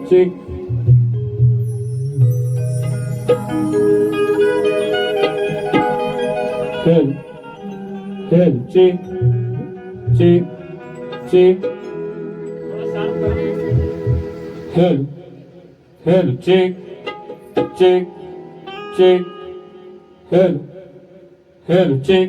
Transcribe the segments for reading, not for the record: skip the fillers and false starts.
Check. Head, check, check, check. Head, check, check, check. Head, check.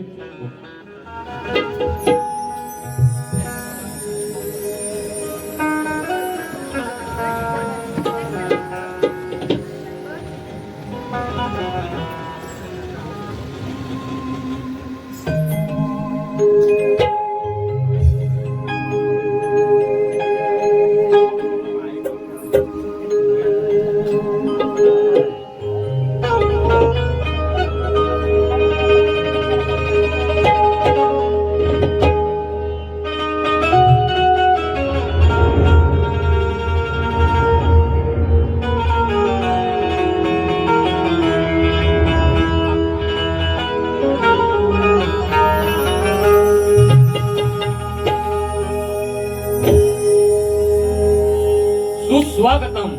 सुस्वागतम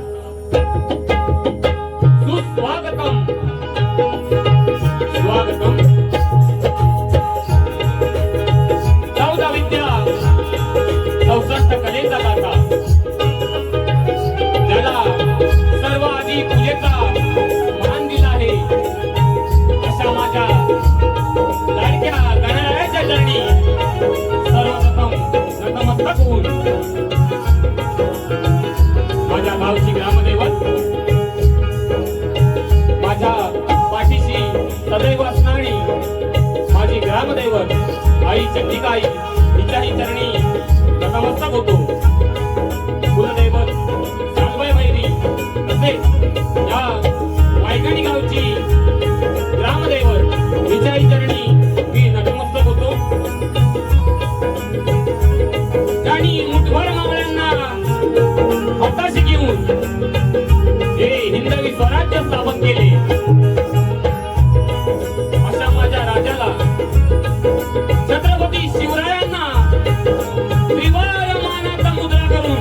सुस्वागतम स्वागतम 14 विद्या 64 कलेचा दाता ज्याला सर्व आधी पूजेचा मान दिला आहे अशा माझ्या लाडक्या गणरायाच्या चरणी सर्वप्रथम नतमस्तक होऊन माझ्या गावची ग्रामदैवत माझ्या पाठीशी सदैव असणारी माझी ग्रामदैवत आई चंडिकाई हिच्याही चरणी नतमस्तक होतो. कुलदैवत सांगबाई बैरी तसेच या वायगणी गावची ग्रामदैवत हिच्याही चरणी मी नतमस्तक होतो. आणि मुठभर मावळ्यांना हाताशी घेऊन हे हिंदवी स्वराज्य स्थापन केले अशा माझ्या राजाला छत्रपती शिवरायांना त्रिवार मानाचा मुद्रा करून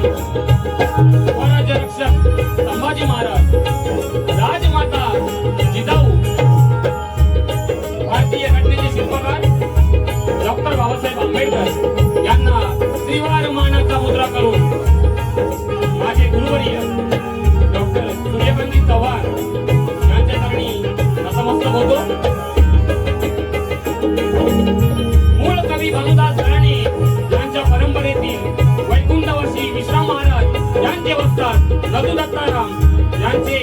स्वराज्य रक्षक संभाजी महाराज मास्टर यांना त्रिवार मानाचा मुद्रा करून माझे गुरुवर्य डॉक्टर सूर्यकांत चव्हाण यांच्या चरणी नतमस्तक होतो. मूळ कवी भानुदास घराणे यांच्या परंपरेतील वैकुंठवासी विश्राम महाराज यांचे वस्ताद नदू दत्ताराम यांचे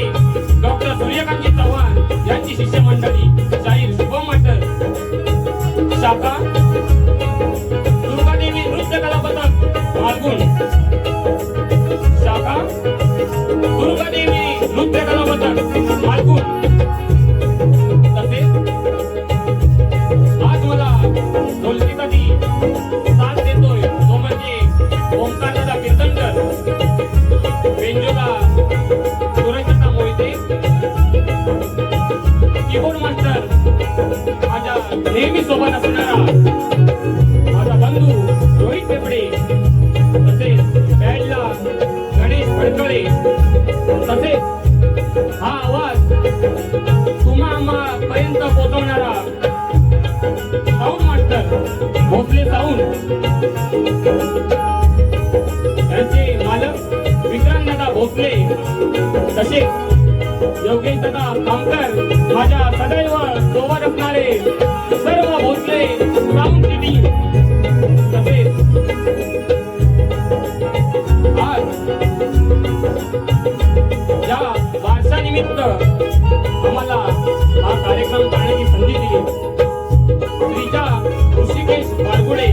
डॉक्टर सूर्यकांत चव्हाण यांची शिष्य मंडळी शाहीर शुभम मास्टर शाखा दुर्गादेवी नृत्य कला पथक मालगुण शाखा दुर्गादेवी नृत्य कला पथक मालगुण. तसेच आज मला ढोलकीसाठी साथ देतोय तो म्हणजे ओंकारदादा कीर्तनकर, बेंजोला सुरेशदा मोहिते, कीबोर्ड मास्टर माझ्या नेहमी सोबत असणारा माझा बंधू रोहित पेपडे, तसेच बँडला गणेश फडकळे, तसेच हा आवाज तुम्हा पर्यंत पोहोचवणारा साऊंड मास्टर भोसले साऊंड यांचे मालक विक्रांतदादा भोसले, तसेच योगेश दादा कामकर माझ्या सदैव सोबत असणारे सर्व भोसले साऊंड टीम. तसेच आज या वारशानिमित्त आम्हाला हा कार्यक्रम करण्याची संधी दिली. श्रीजा ऋषिकेश बारगुडे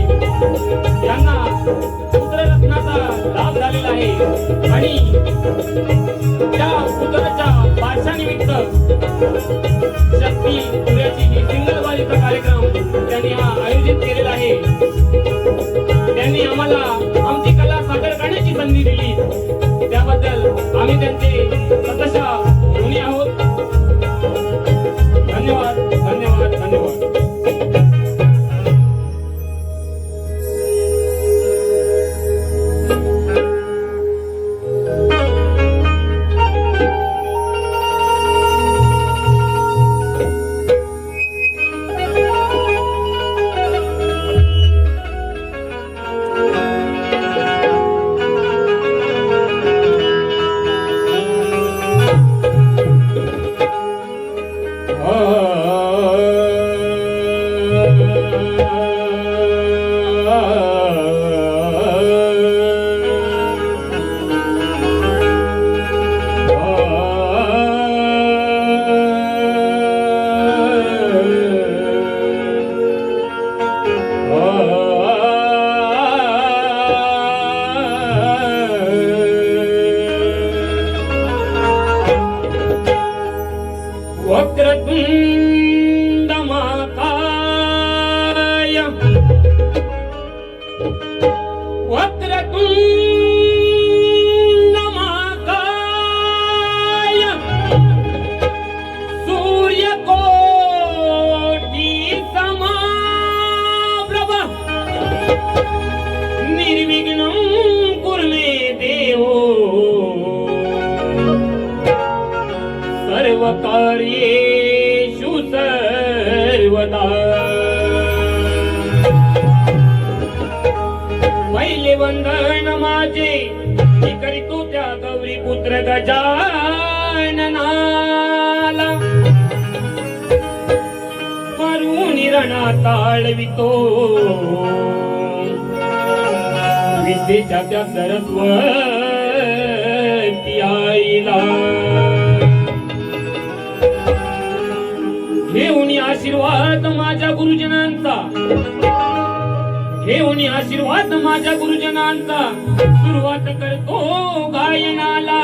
यांना पुत्ररत्नाचा लाभ झालेला आहे आणि त्या पुत्राच्या वारशानिमित्त शक्ती सूर्याची ही सिंगल वारीचा कार्यक्रम त्यांनी हा आयोजित केलेला आहे. त्यांनी आम्हाला आमची कला सादर करण्याची संधी दिली त्याबद्दल आम्ही त्यांचे सतशः ऋणी आहोत. धन्यवाद धन्यवाद धन्यवाद. वक्रतुंड महाकाय वक्रतुंड महाकाय सूर्यकोटि समाप्रभ निर्विघ्नं कुरु मे देवो सर्वकार्येषु सर्वदा. पहिले वंदन माझे मी करीतो त्या गौरी पुत्र गजाननाला करून रणा ताळवितो विद्येच्या त्या सरस्वती आईला घेऊन आशीर्वाद माझ्या गुरुजनांचा, घेऊन आशीर्वाद माझ्या गुरुजनांचा सुरुवात करतो गायनाला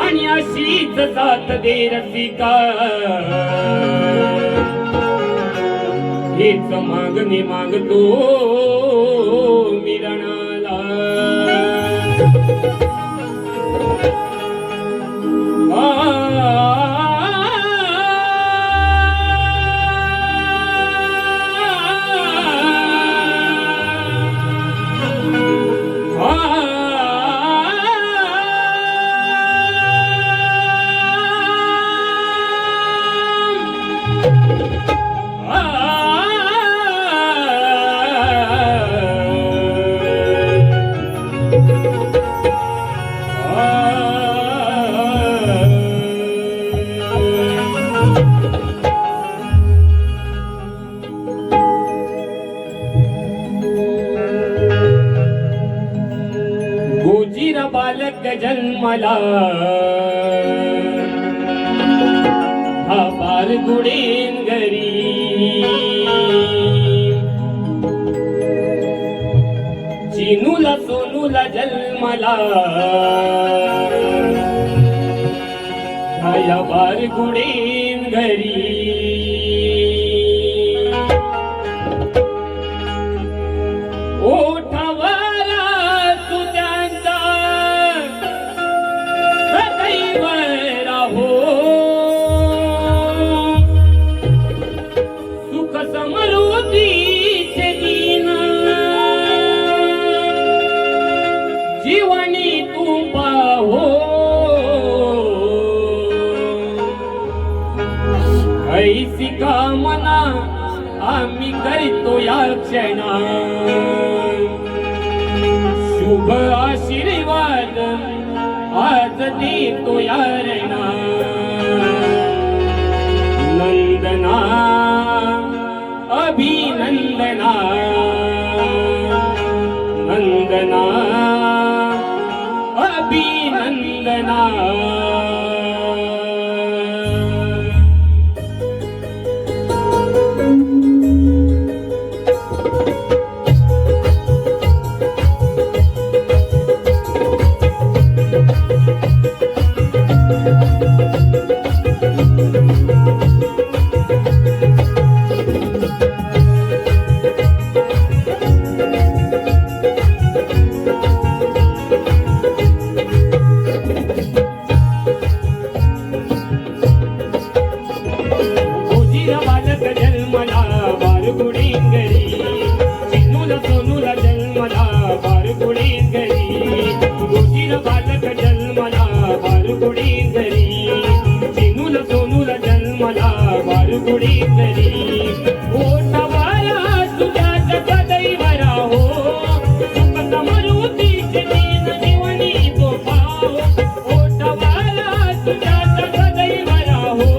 आणि अशीच साथ दे रसिका हेच मागणी मागतो मिरणाला. जन्मला हा बारगुडीन घरी चिनूला सोनूला जन्मला हा या बारगुडीन घरी ओठावाला तुझ्यांचा सदैव राहो सुख समृद्धीचे दिन जीवनी तू पाहो ऐसी कामना आम्ही करतो या क्षणा शुभ आशीर्वाद आज देतो या रणा नंदना अभिनंदना नंदना अभिनंदना बालक जन्मला बारगुडीन घरी चिनूला सोनूला जन्मला बारगुडीन घरी गोजीर बालक जन्मला बारगुडीन घरी चिनूला सोनूला जन्मला बारगुडीन घरी ओठावाला तुझ्या सदैव राहो सुख समृद्धीचे दिन जीवनी तो पाहो ओठावाला तुझ्या सदैव राहो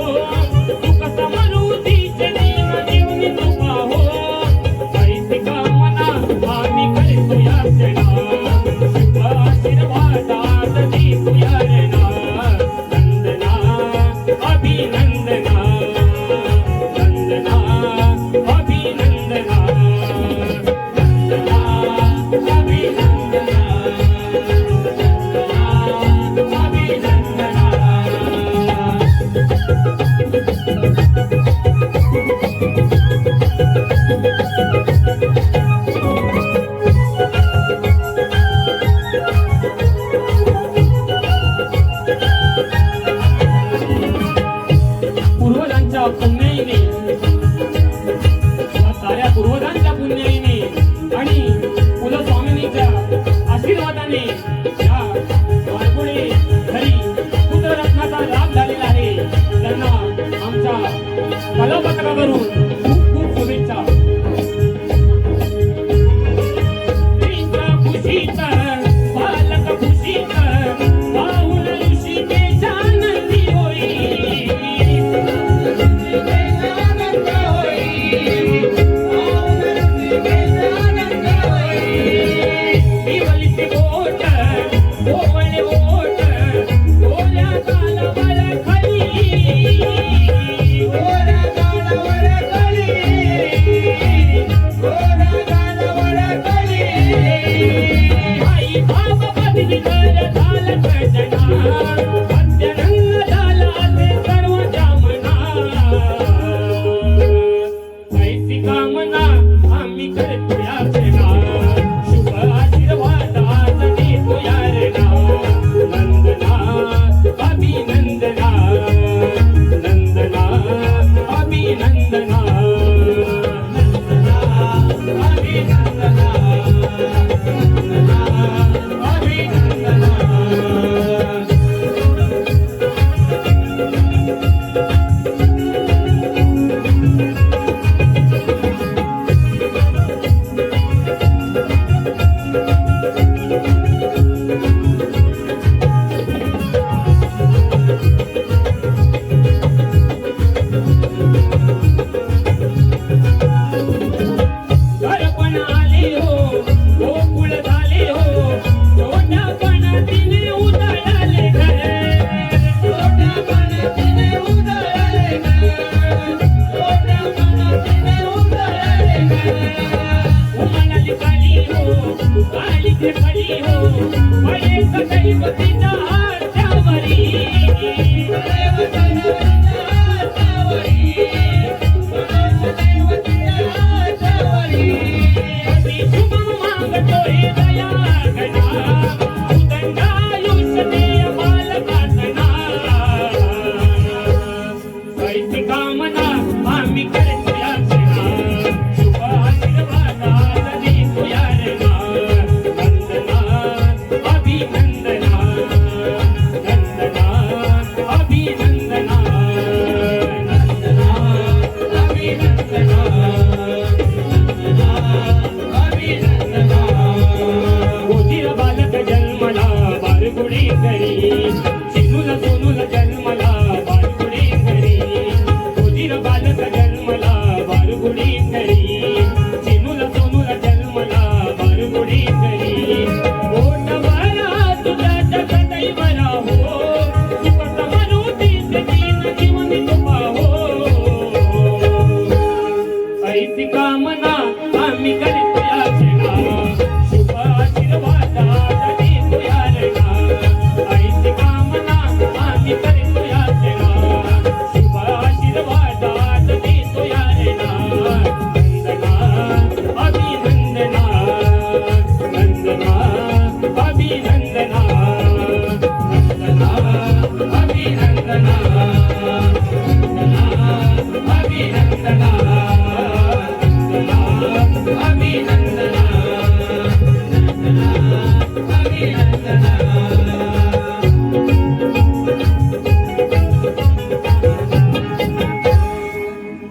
सुख समृद्धीचे दिन जीवनी तू पाहो ऐसी कामना आम्ही करतो या क्षणा शुभ आशीर्वाद आज देतो या रणा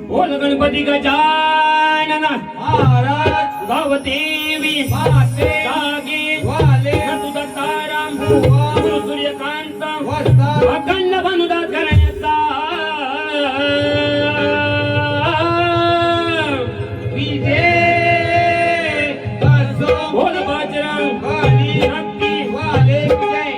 बोल गणपती गजानन महाराज गावदेवी माते जागे वाले तुकाराम बुवा गुरु सूर्यकांत वस्ता अखंड भानुदास घराण्याचा विजय असो बोल बजरंग बली शक्ती वाले जय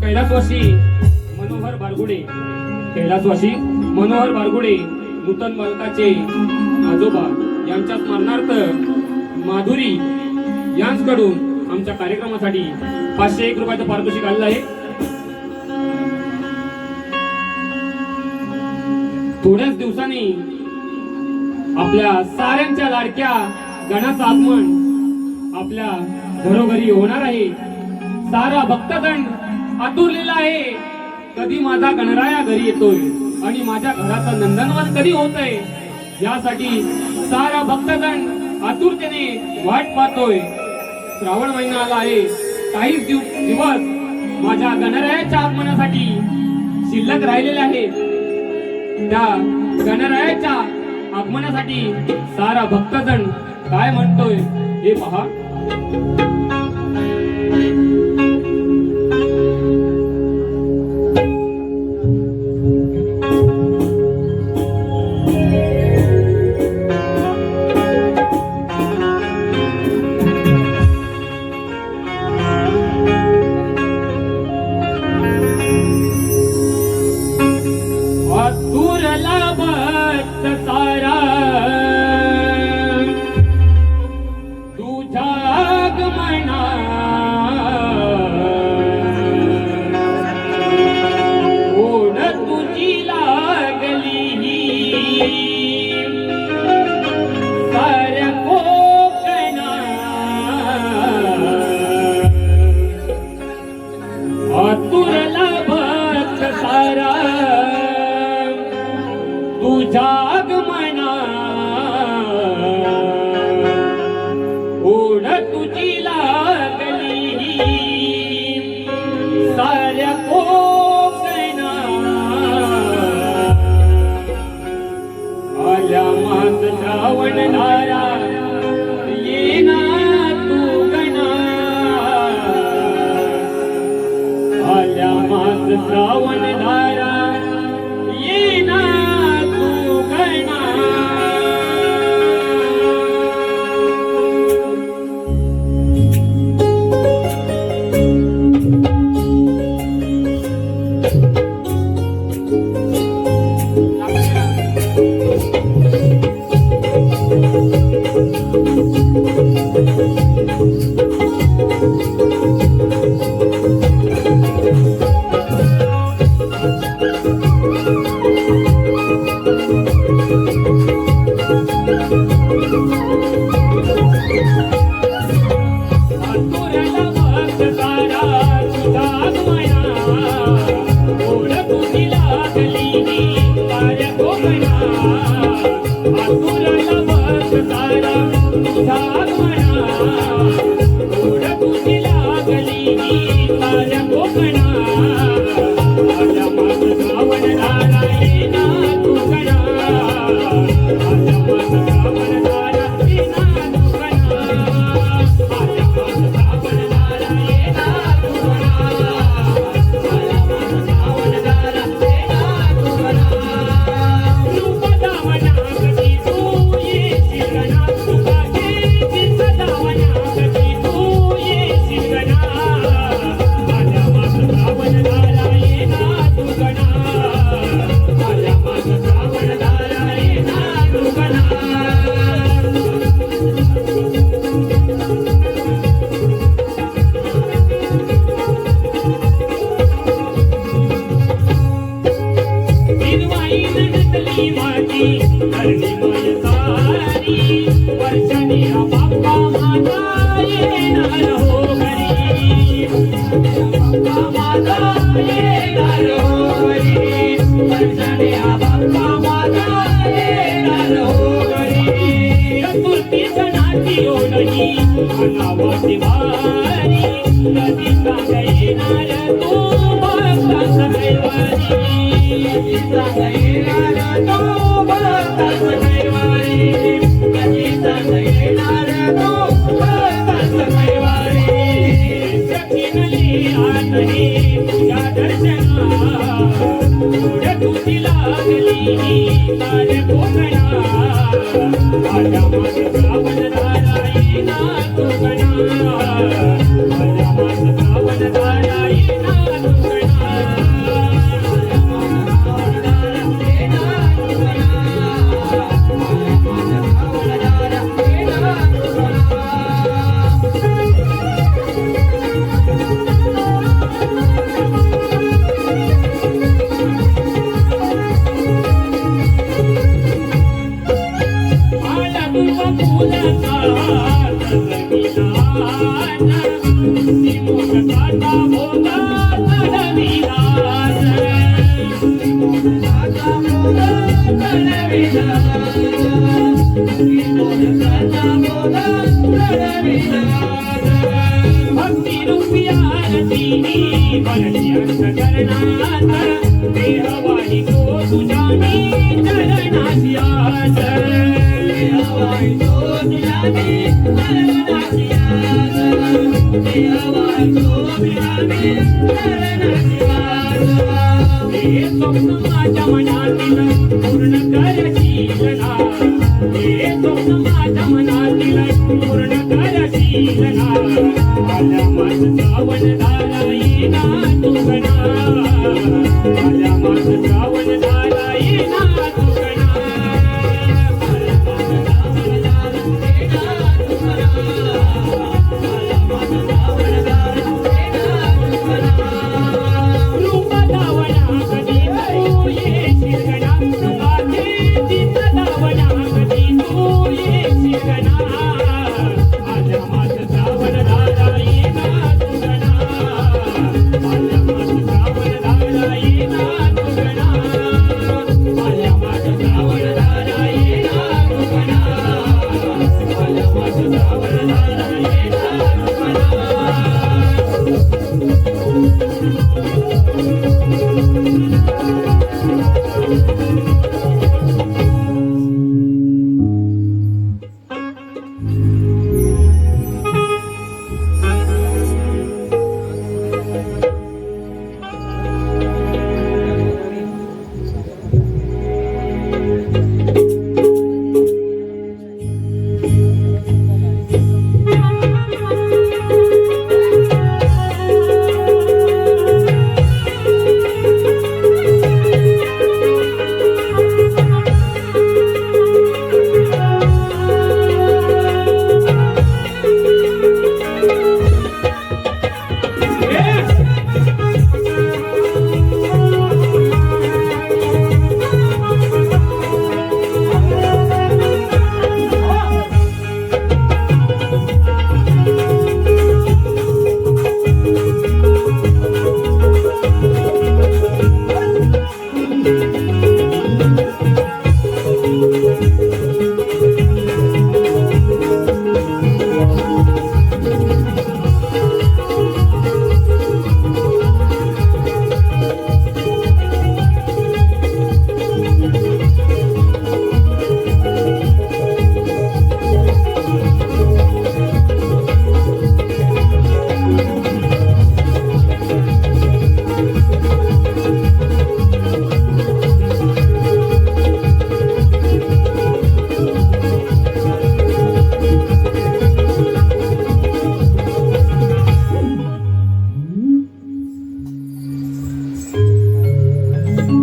कैलासवासी मनोहर बारगुडे कैलासवासी मनोहर बारगुडे नूतन बालकाचे आजोबा यांच्या स्मरणार्थ माधुरी यांच्याकडून आमच्या कार्यक्रमासाठी 501 रुपयाचं पारितोषिक आलेलं आहे. थोड्याच दिवसांनी आपल्या साऱ्यांच्या लाडक्या गणाचं आगमन आपल्या घरोघरी होणार आहे. सारा भक्तगण आतुरलेला आहे. कधी माझा गणराया घरी येतोय आणि माझ्या घराचं नंदनवन कधी होतंय यासाठी सारा भक्तगण आतुरतेने वाट पाहतोय. श्रावण महिना आला आहे. काही दिवस माझ्या गणरायाच्या आगमनासाठी शिल्लक राहिलेले आहेत. त्या गणरायाच्या आगमनासाठी सारा भक्तजन काय म्हणतोय हे पहा. आतुरला भक्त सारा तुझ्या आगमना ओढ तुझी लागली साऱ्या कोकणा. आतुरला भक्त सारा तुझ्या आगमना ओढ तुझी लागली साऱ्या कोकणा. आल्या मास श्रावण धारा श्रावण धारा येना तू गणा आतुरला भक्त सारा तुझा गमना गोड तुझी लागली ताऱ्या कोकणा आतुरला भक्त सारा तुझा गमना गोड तुझी लागली ताऱ्या कोकणा माझ्या मात श्रावण धारा येना तू गणा माझ्या मात श्रावण धारा येना तू गणा माझ्या मात श्रावण धारा येना तू गणा माझ्या मात श्रावण धारा येना तू गणा रूप दावना कधी तू येशील गणा तुझे चित्त दावना कधी तू येशील गणा माझ्या मात श्रावण धारा येना तू गणा माझ्या मात श्रावण धारा येना तू गणा हिरवाई नटली माझी धरणीमय सारी वर्षाने हा बाप्पा माझा येणार हो घरी बाप्पा माझा येणार हो घरी वर्षाने हा बाप्पा माझा येणार हो घरी चतुर्थी सणाची ओढणी मनावती भारी कधी सांग येणार तू भक्ताचा कैवारी कधी सांग येणार तू भक्ताचा कैवारी कधी सांग येणार तू भक्ताचा कैवारी सखीनली आतही तुझ्या दर्शना गोड तुझी लागली तारे कोकणा माझ्या मात श्रावण धारा येना तू गणा माझ्या मात श्रावण धारा येना तू गणा माझ्या मात श्रावण धारा येना तू गणा माझ्या मात श्रावण धारा येना तू गणा आला तुझा फुलाचा रंगीलाना ती मोगराचा भोगा चढविलास ती मोगराचा भोगा चढविलास ती मोगराचा भोगा चढविलास भक्ती रूपी आरतीनी भरली अंतकरणात देहवाणी तो तुझ्या मी चरणाची आस देहवाणी तो तुझ्या मी चरणाची आस देहवाणी तो तुझ्या मी चरणाची आस हे स्वप्न माझ्या मनातील पूर्ण करशील ना हे स्वप्न माझ्या मनातील पूर्ण करशील ना माझ्या मात श्रावण धारा येना तू गणा माझ्या मात श्रावण धारा येना तू गणा माझ्या मात श्रावण धारा येना तू गणा माझ्या मात श्रावण धारा येना तू गणा रूप दावना कधी तू येशील गणा तुझे चित्त दावना कधी तू येशील गणा माझ्या मात श्रावण धारा येना तू गणा माझ्या मात श्रावण धारा येना तू गणा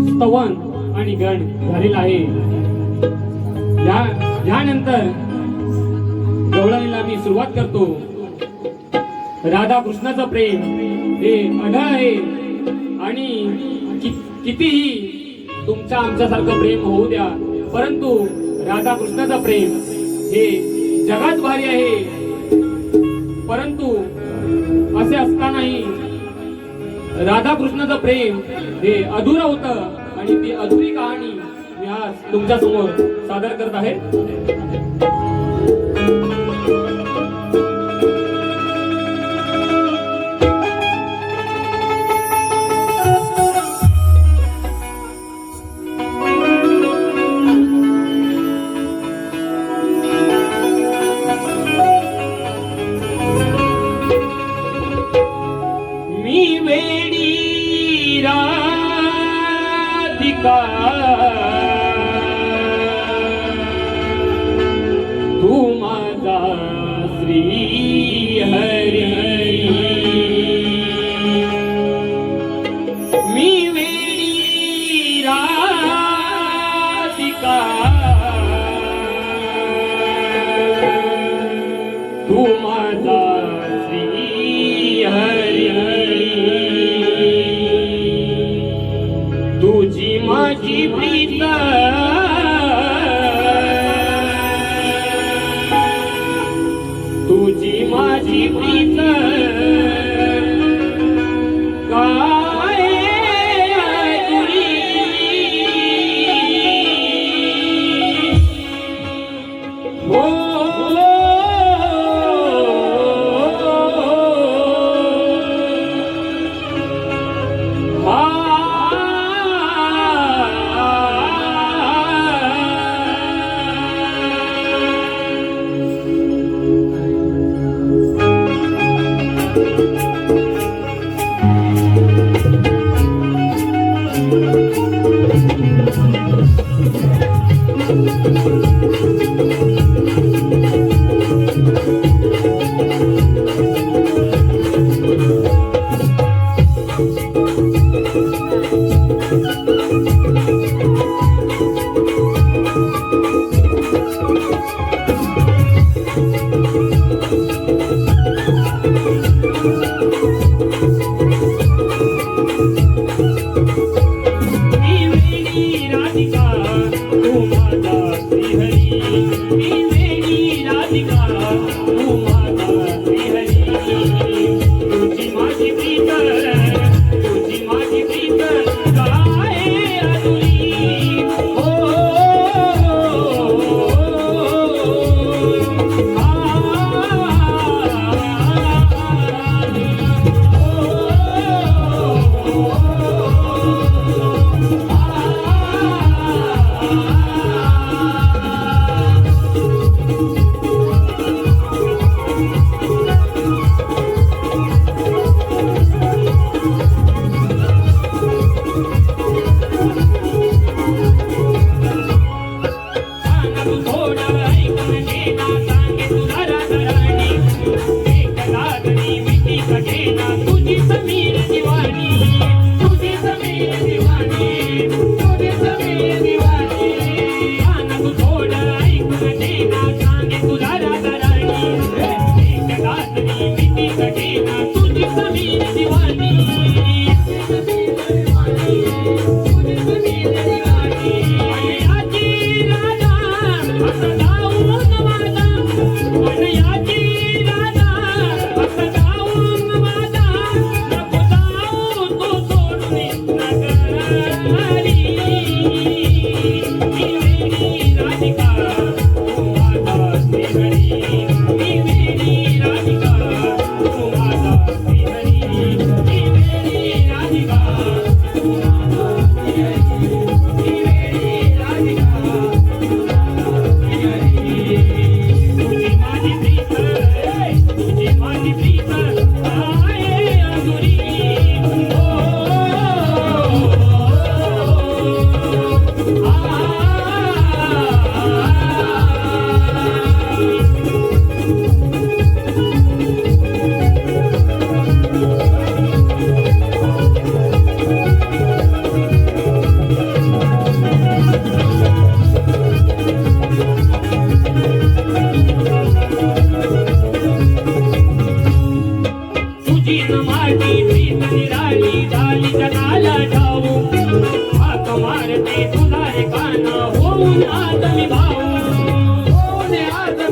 स्तवन आणि गण झालेला आहे. यानंतर गवळणीला मी सुरुवात करतो. राधा कृष्णाचं प्रेम हे अढळ आहे आणि कितीही तुमच्या आमच्यासारखं प्रेम होऊ द्या, परंतु राधा कृष्णाचं प्रेम हे जगात भारी आहे. परंतु असे असतानाही राधा कृष्णाचं प्रेम हे अधुरं होतं आणि ती अधुरी कहाणी मी आज तुमच्या समोर सादर करत आहे. मी वेडी राधिका तू माझा श्री हरी. मी वेडी राधिका तू माझा श्री हरी. तुझी माझी प्रीत तुझी माझी प्रीत काय तुरी हो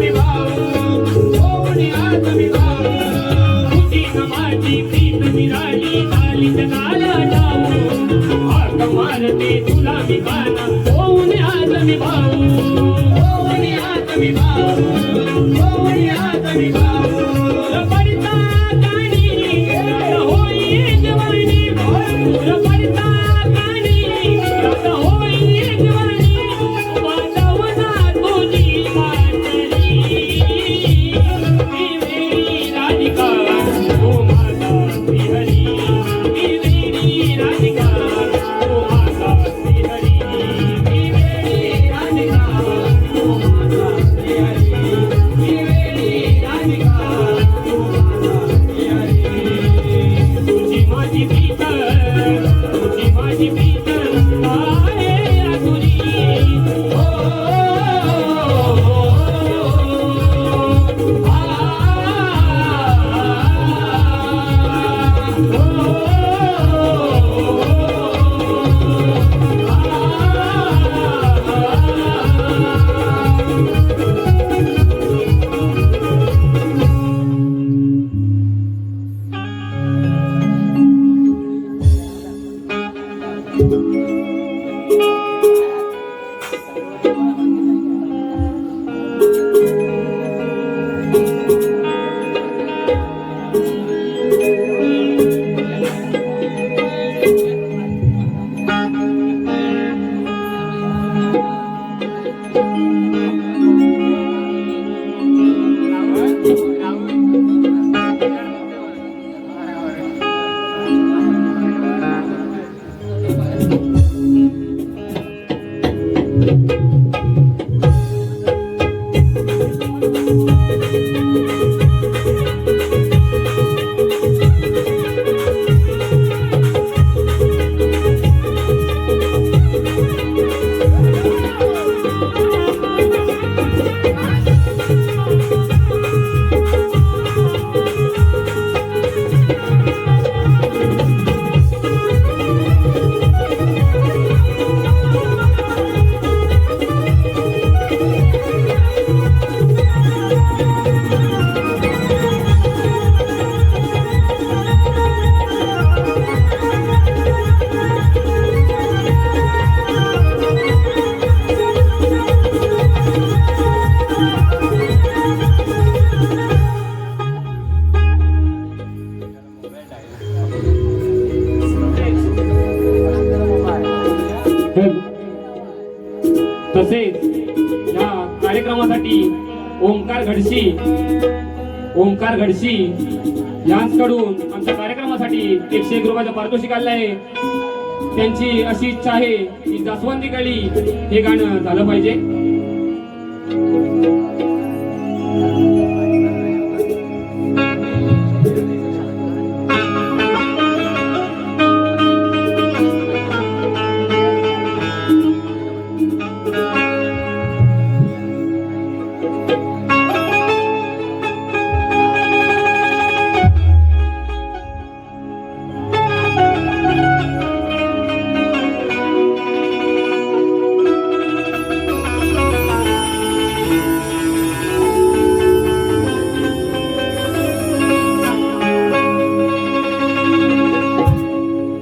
मी भाऊ होऊन आज मी भाऊ तुझी न माझी प्रीत निराळी झाली जगाला जाऊ हाक मारते तुला मी गाणं होऊन आज मी भाऊ होऊन आज मी भाऊ होऊन आज मी भाऊ पडता गाणी होई जवानी पडता गाणी होई जवानी वाजवना तुझी मांडली ही राधिका ओ माझा श्रीहरी ही राधिका ओ माझा श्रीहरी ही राधिका ओ माझा श्रीहरी ही राधिका ओ माझा श्रीहरी तुझी माझी प्रीत तुझी माझी प्रीत आहे तुझी तसेच या कार्यक्रमासाठी ओंकार घडशी यांच्याकडून आमच्या कार्यक्रमासाठी 101 रुपयाचं पारितोषिक आलं आहे. त्यांची अशी इच्छा आहे की जास्वंदी कळी हे गाणं झालं पाहिजे.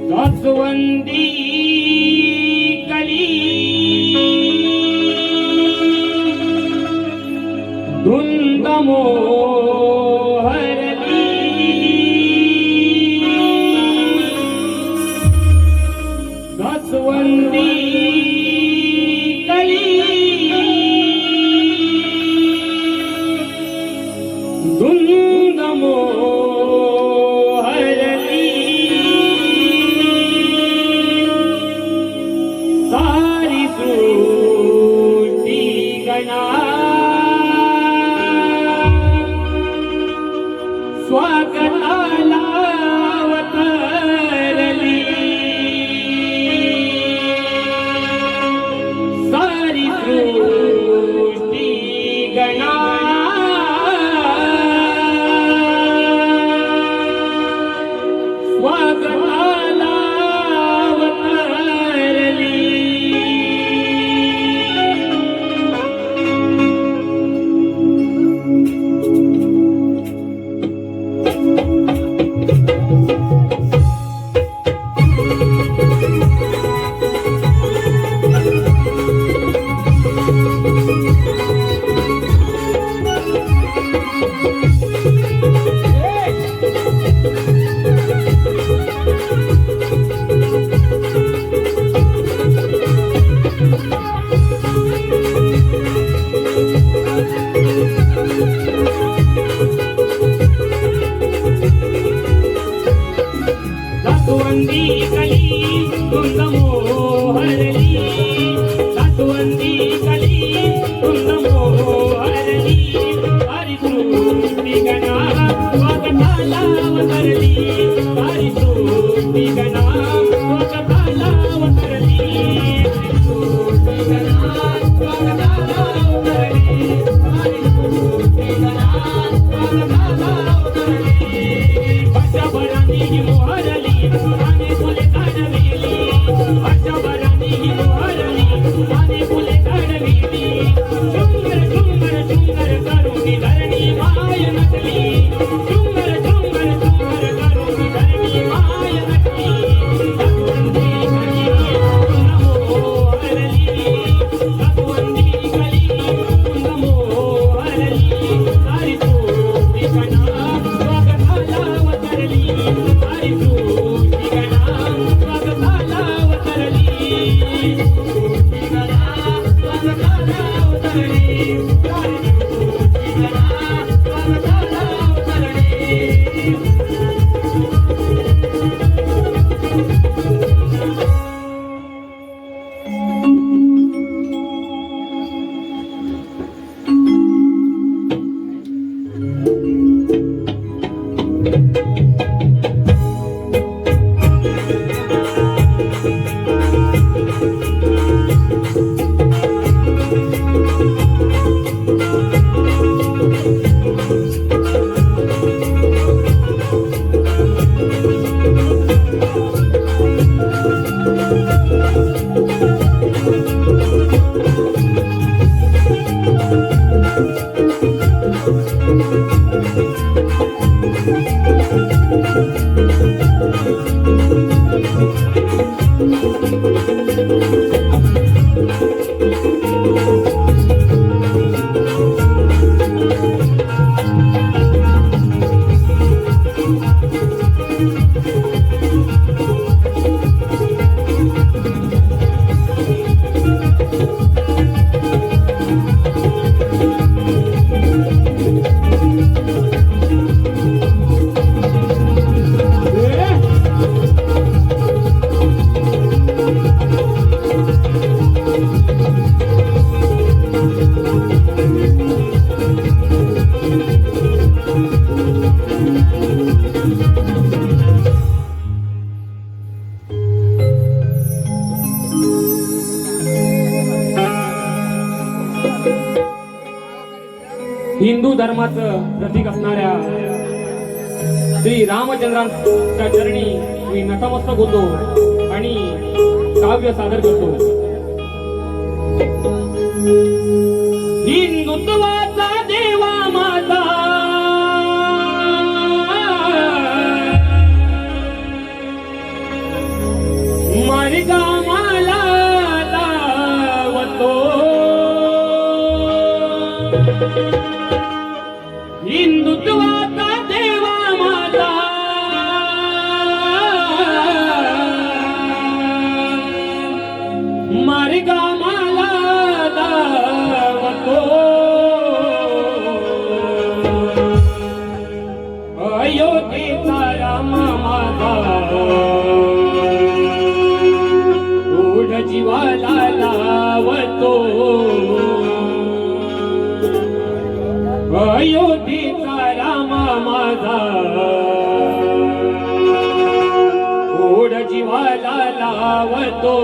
जास्वंदी कली धुंद मोहरली जास्वंदी कली धुंद मोहरली सारी सृष्टी गणा स्वागताला अवतरली सारी सृष्टी गणा अवतरली सारी सृष्टी गणा स्वागताला अवतरली सारी सृष्टी गणा स्वागताला अवतरली सृष्टी गणा स्वागताला अवतरली सारी सृष्टी गणा स्वागताला अवतरली हिंदू धर्माचं प्रतीक असणाऱ्या श्री रामचंद्रांच्या चरणी मी नतमस्तक होतो आणि काव्य सादर करतो. हिंदुत्वाचा देवा माझा मार्गा मला लावतो. हिंदुत्वाचा देवा माझा मार्गा मला लावतो. अयोध्येचा राम माझा ओढ जीवाला लावतो. अयोध्येचा राम माझा ओढ जीवाला लावतो.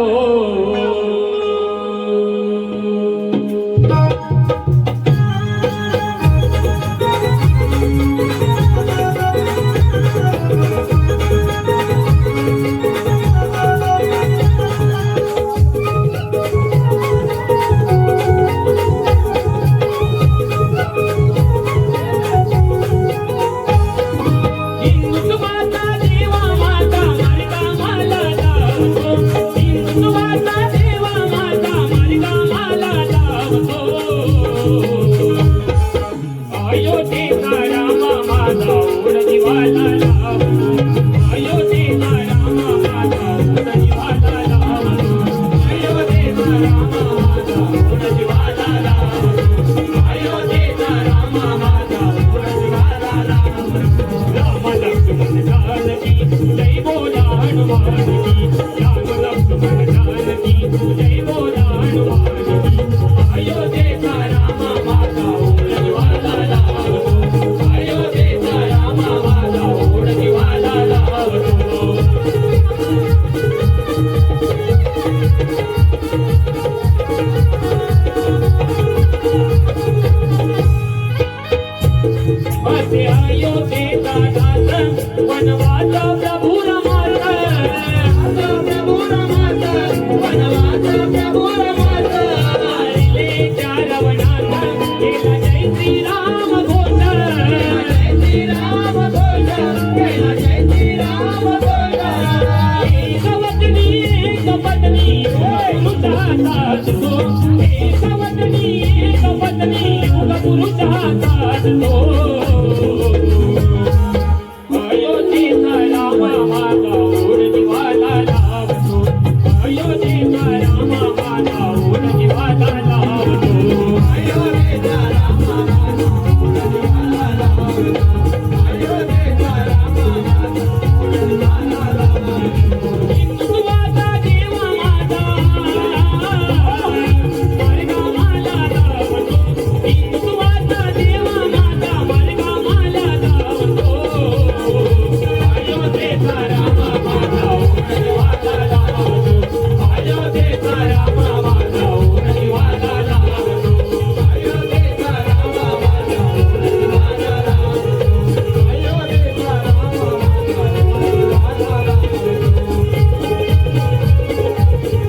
पुरुष साधतो अयोध्येचा रामा माझा ओढ दिवाला लावतो अयोध्येचा रामा माझा ओढ दिवाला लावतो अयोध्येचा रामा माझा ओढ दिवाला लावतो अयोध्येचा रामा माझा ओढ दिवाला लावतो हिंदुत्वाचा देव माझा मार्गामाला लावतो हिंदुत्वाचा देव माझा मार्गामाला लावतो अयोध्येचा रामा माझा ओढ दिवाला लावतो अयोध्येचा रामा माझा ओढ दिवाला लावतो अयोध्येचा रामा माझा ओढ दिवाला लावतो अयोध्येचा रामा माझा ओढ दिवाला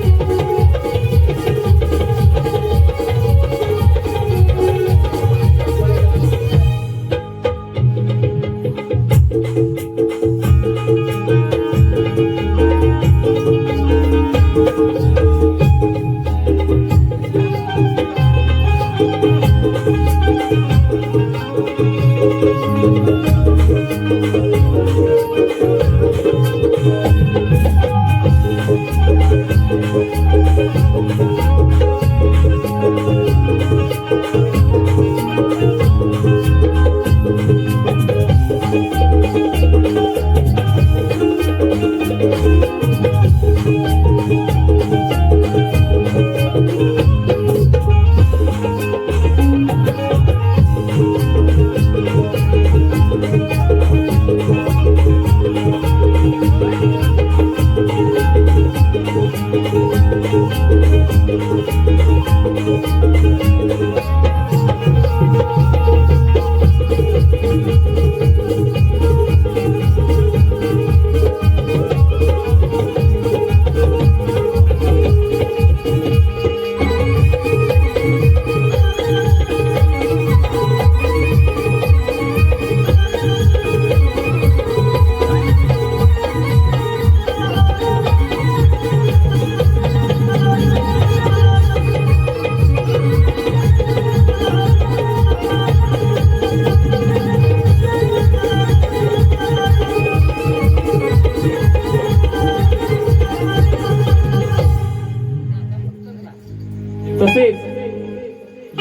लावतो तसेच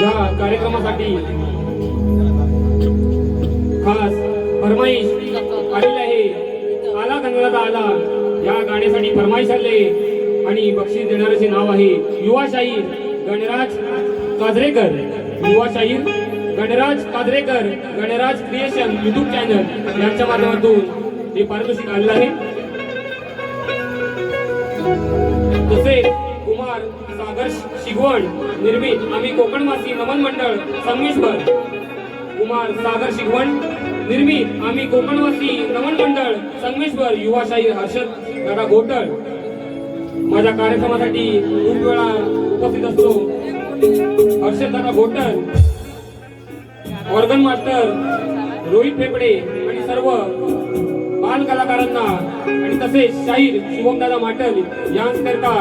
या कार्यक्रमासाठी खास फरमाईश आलेली आहे आला गणराजा आला या गाण्यासाठी फरमाईश आले आणि बक्षीस देणाऱ्याचे नाव आहे युवा शाहीर गणराज काजरेकर युवा शाहीर गणराज काजरेकर गणराज क्रिएशन युट्यूब चॅनल यांच्या माध्यमातून हे पारितोषिक आलेलं आहे तसेच कुमार सागर शिगवण निर्मित आम्ही कोकणवासी नमन मंडळ संगमेश्वर कुमार सागर शिगवण निर्मित आम्ही कोकणवासी नमन मंडळ संगमेश्वर युवा शाहीर हर्षद दादा गोटळ माझ्या कार्यक्रमासाठी खूप वेळा उपस्थित असतो हर्षद दादा गोटळ ऑर्गन मास्टर रोहित फेफडे आणि सर्व बाल कलाकारांना आणि तसेच शाहीर शुभमदादा माटल यांकरता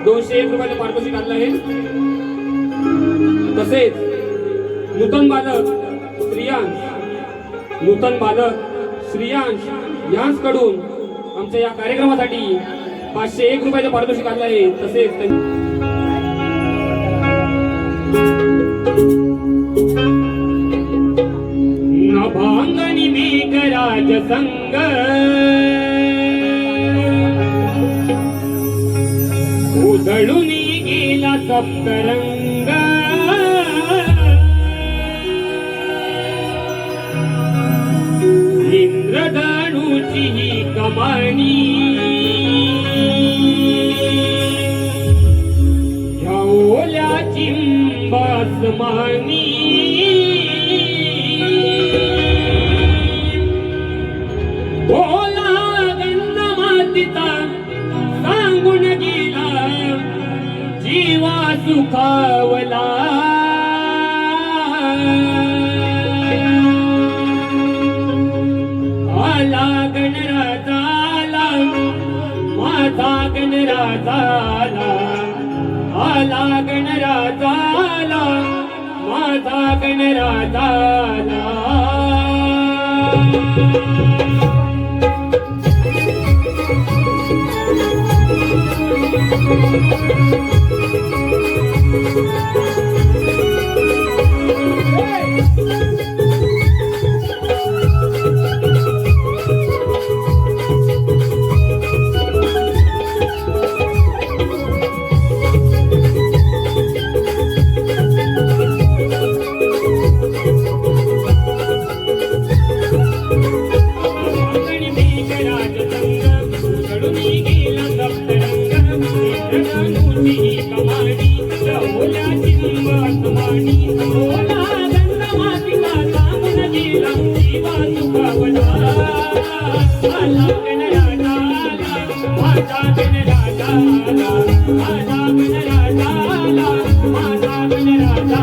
201 रुपयाचे पारितोषिक आणलं आहे तसेच नूतन बालक श्रियांश यांकडून आमच्या या कार्यक्रमासाठी 501 रुपयाचे पारितोषिक आणलं आहे तसेच नभांगणी मेघराज संग उधळून गेला सप्तरंग इंद्रधनुची ही कमानी ह्या ओल्या चिंबासमानी सांगून गेला जीवा सुखावला आला गणराजाला माझा गणराजाला आला गणराजाला माझा गणराजा मागणी मेघराज संग उजळूनी गेला सप्तरंग इंद्रधनुची कमानी रवल्या चिंबात मानी ओला गंधमातिका सांगून गेला जीवा सुखावला आला गणराजा माझा गणराजा माझा गणराजा माझा गणराजा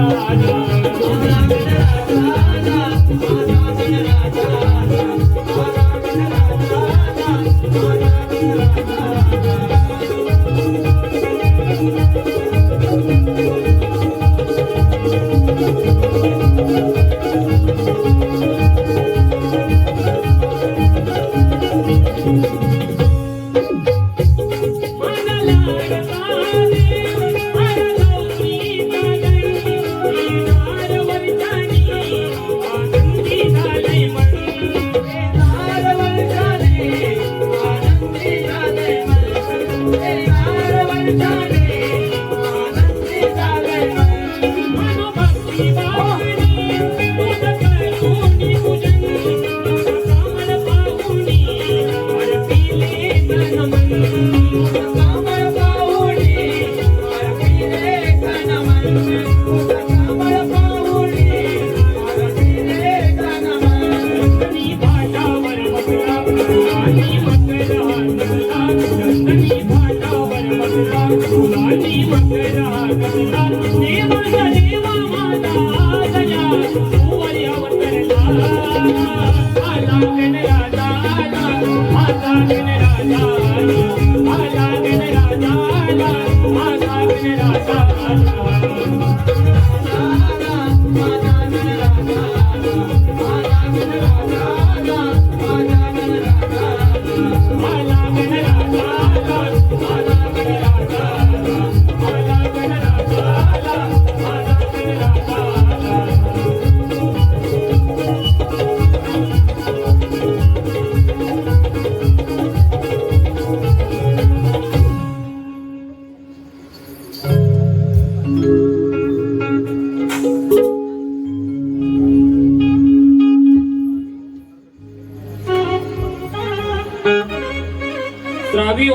श्रावी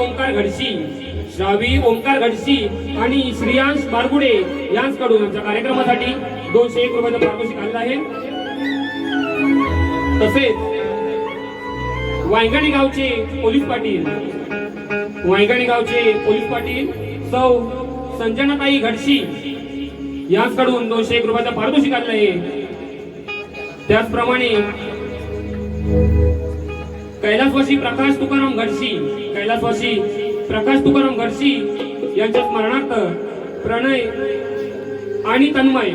ओंकार घडशी आणि श्रियांश बारगुडे यांच्याकडून आमच्या कार्यक्रमासाठी 201 रुपयाचं पारितोषिक आलेलं आहे. तसेच वायंगणी गावचे पोलीस पाटील सौ संजनाताई घडशी यांच्याकडून 201 रुपयाचं पारितोषिक आलेलं आहे. त्याचप्रमाणे कैलासवासी प्रकाश तुकाराम घडशी यांच्या स्मरणार्थ प्रणय आणि तन्मय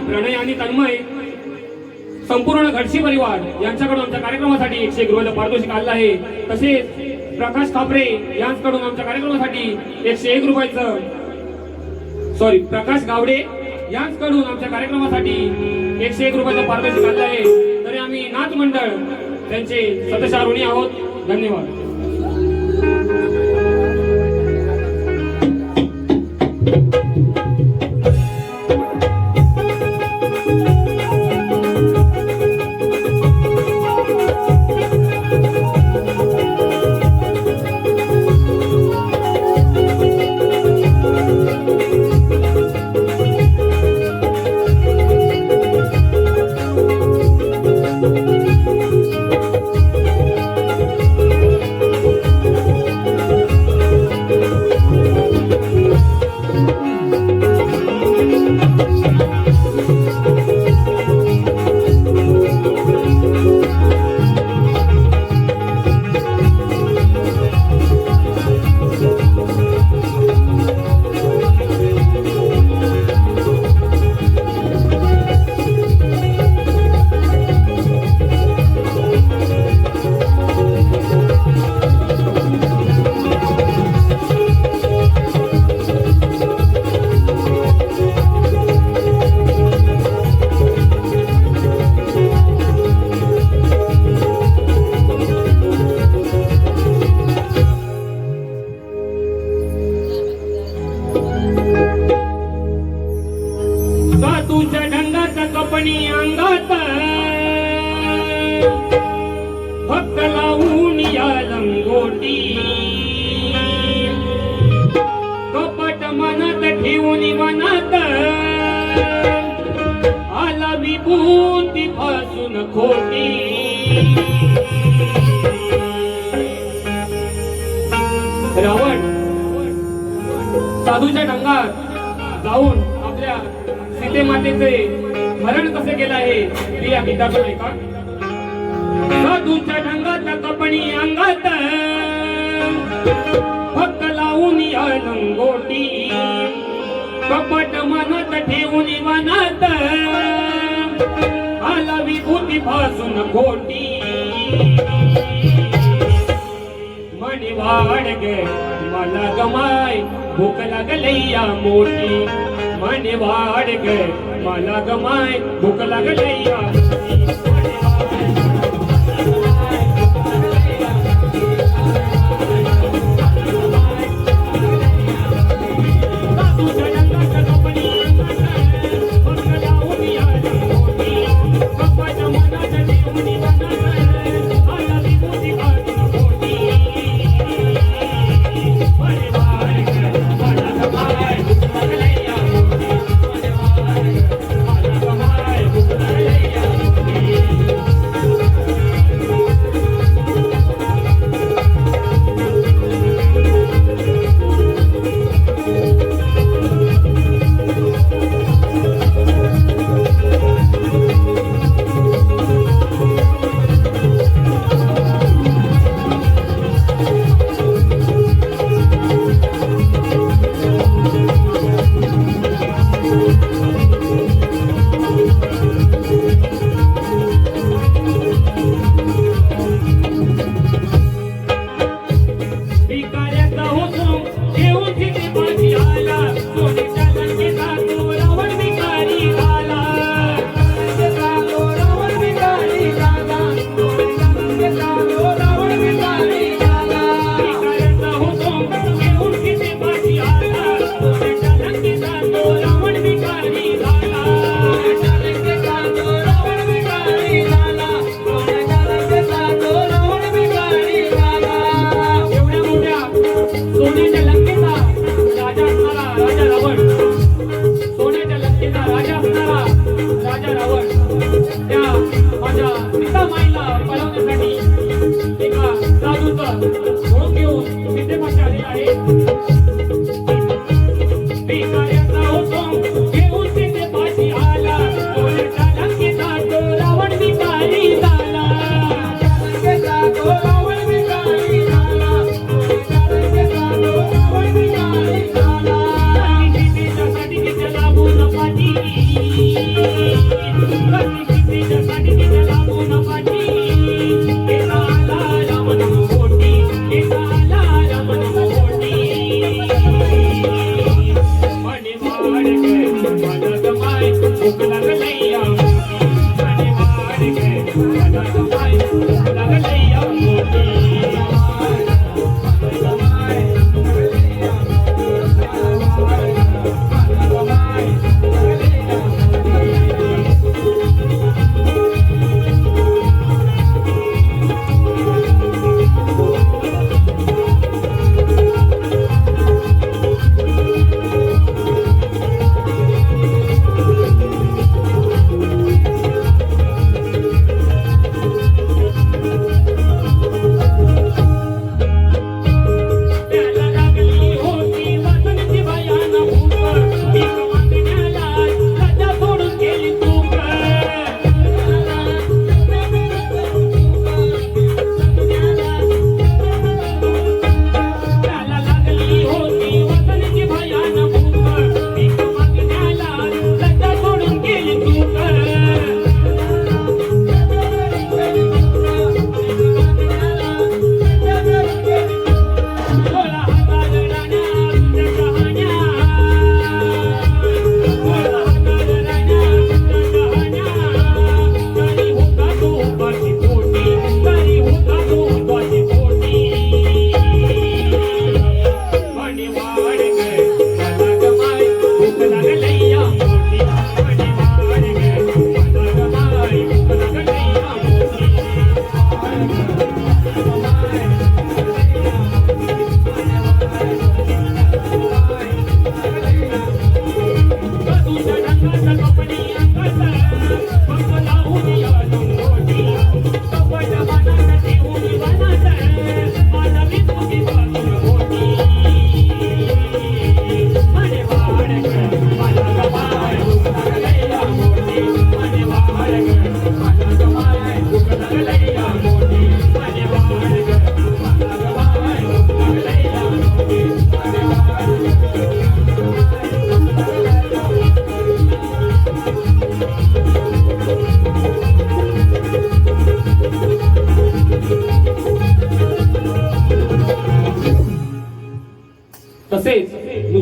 संपूर्ण घडशी परिवार यांच्याकडून आमच्या कार्यक्रमासाठी 101 रुपयाचं पारितोषिक आलेलं आहे. तसेच प्रकाश खापरे यांच्याकडून आमच्या कार्यक्रमासाठी 101 रुपयाचं प्रकाश गावडे यांच्याकडून आमच्या कार्यक्रमासाठी 101 रुपयाचं पारितोषिक आलेलं आहे. तरी आम्ही नाच मंडळ त्यांचे सदस्य ऋणी आहोत. धन्यवाद. रावण साधूच्या ढंगात जाऊन आपल्या सीतेमातेचे मरण कसे केलं आहे ते या गीतातून ऐका. साधूच्या ढंगात कपणी अंगात फक्त लावून या लंगोटी कपट मनात ठेवून वनात आला विभूती भासून खोटी मणी वाढ गे मला गमाय भूक लागलैया मोठी मणी वाढ गे मला गमाय भूक लागलैया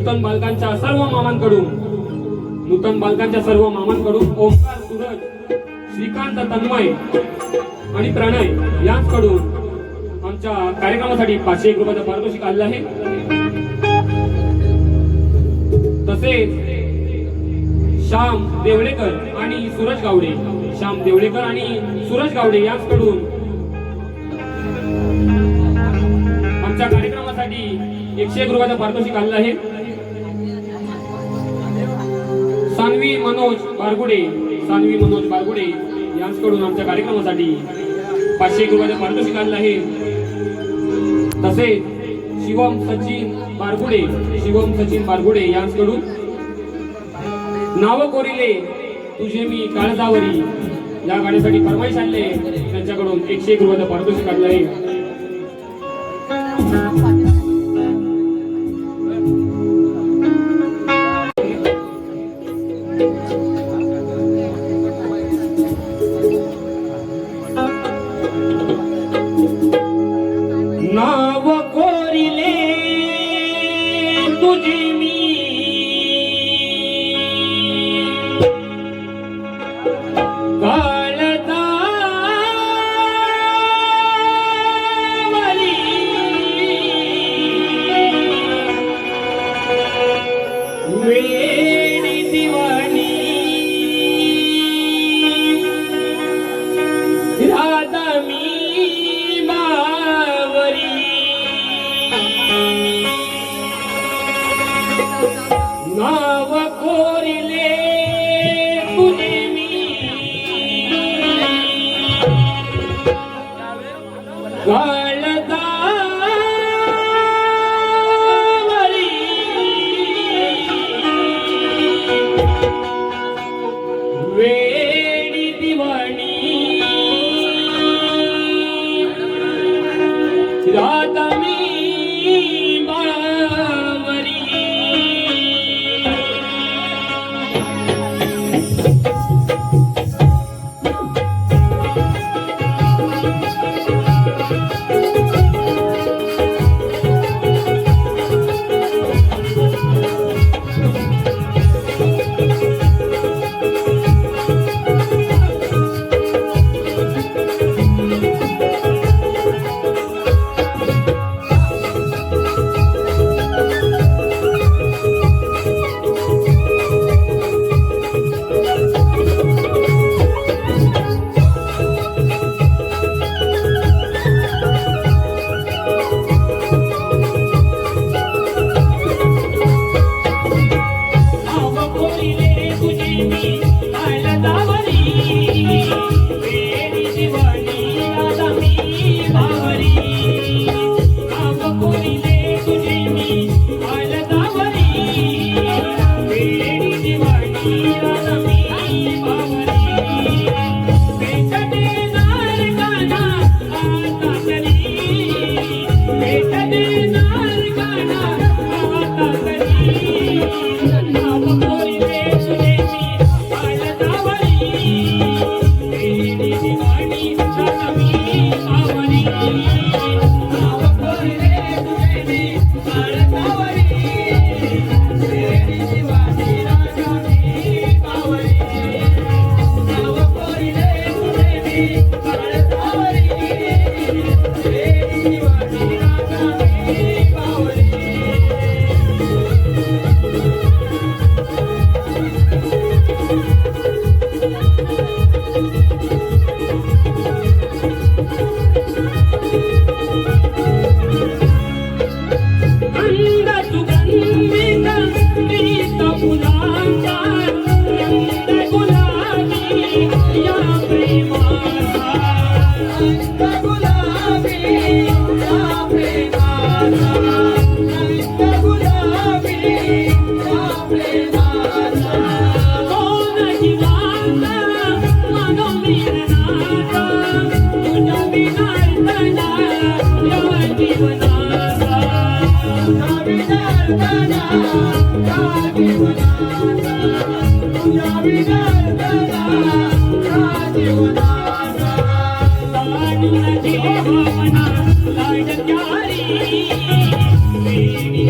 नूतन बालकांच्या सर्व मामांकडून ओंकार सूरज, श्रीकांत तन्मय आणि प्रणय यांच्याकडून आमच्या कार्यक्रमासाठी 501 रुपयाचं पारितोषिक आलेलं आहे. तसेच श्याम देवळेकर आणि सूरज गावडे यांच्याकडून आमच्या कार्यक्रमासाठी 101 रुपयाचं पारितोषिक आलेलं आहे. सान्वी मनोज बारगुडे यांच्याकडून आमच्या कार्यक्रमासाठी 501 रुपयाचं पारितोषिक आलेलं आहे. तसेच शिवम सचिन बारगुडे यांच्याकडून नाव कोरिले तुझे मी काळजावरी या गाण्यासाठी फरमाईश आणले, त्यांच्याकडून 101 रुपयाचं पारितोषिक आलेलं आहे. नाव कोरिले तुझे मी काळजावरी वेडी दिवाणी राधा मी नाव कोरिले तुझे मी काळजावरी वेडी दिवाणी राधा मी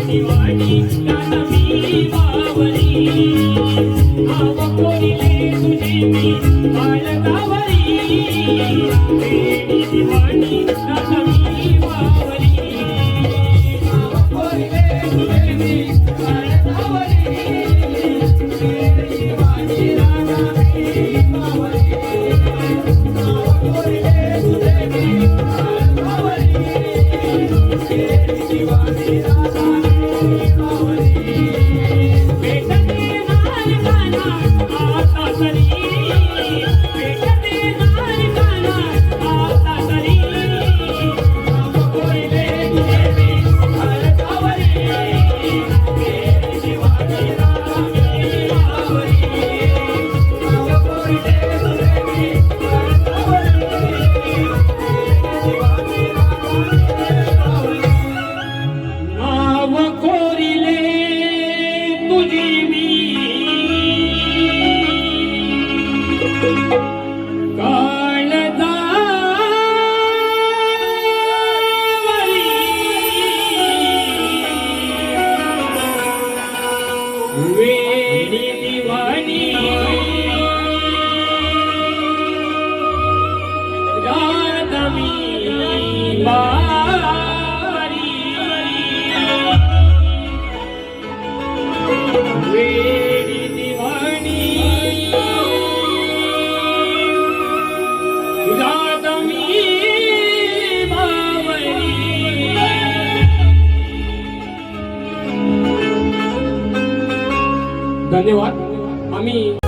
दिवाळी दिवाणी राधा मी बावरी नाव कोरिले तुझे मी सावरी दिवाणी राधा मी बावरी नाव कोरिले तुझे मी सावरी दिवाणी राधा मी बावरी भेटते नार काना आता तरी भेटते नार काना आता तरी नाव कोरिले तुझे मी सावरी दिवाणी राधा मी बावरी नाव कोरिले तुझे मी सावरी दिवाणी राधा मी बावरी नाव कोरिले तुझी मी काळजावरी वेडी दिवाणी राधा मी बारी वेडी दिवाणी राधा मी बावरी धन्यवाद आम्ही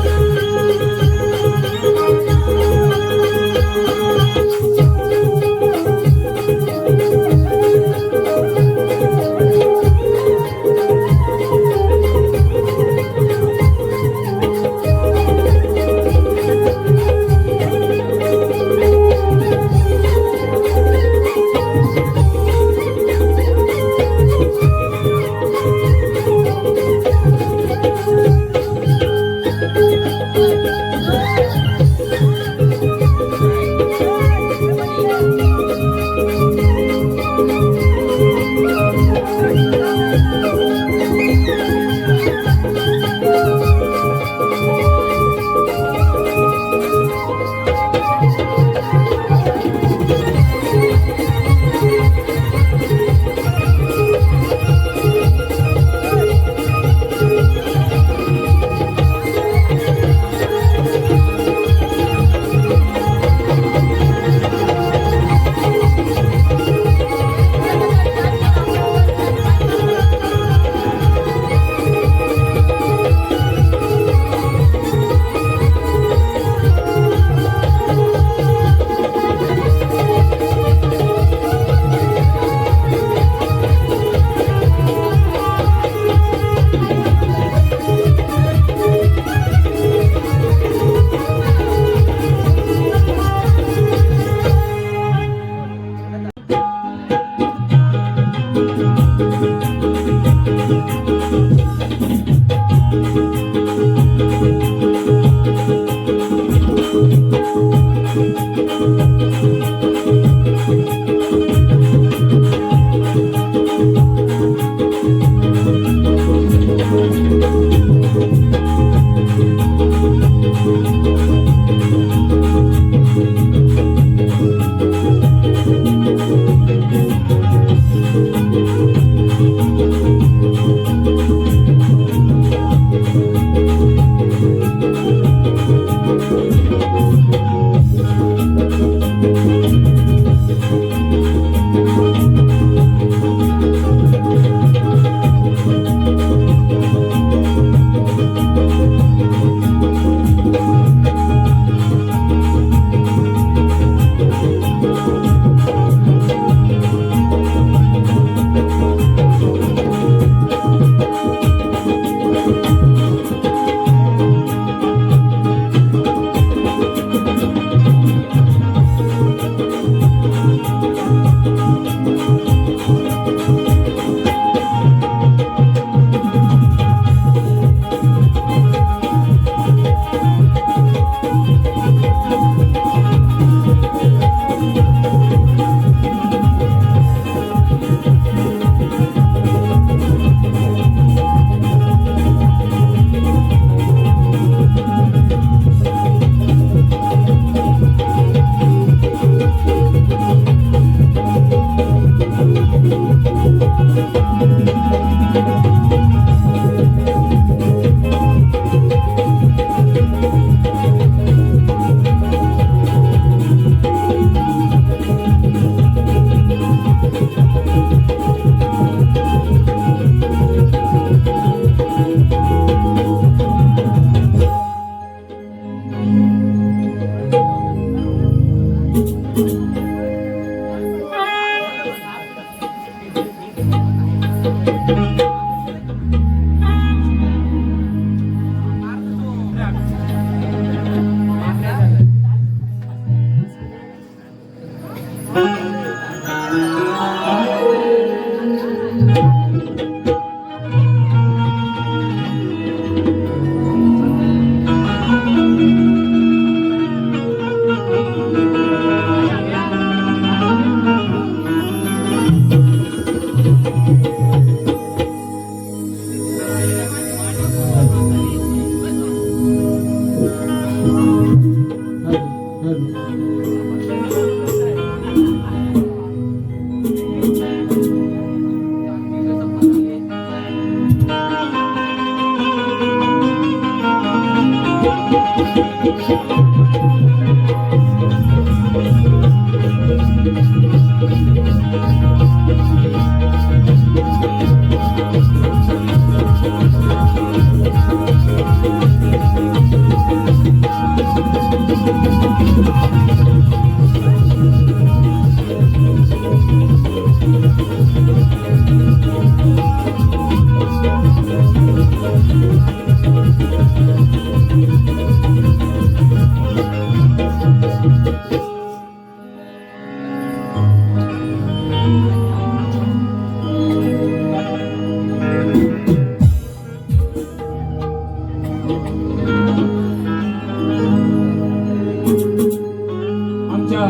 आमच्या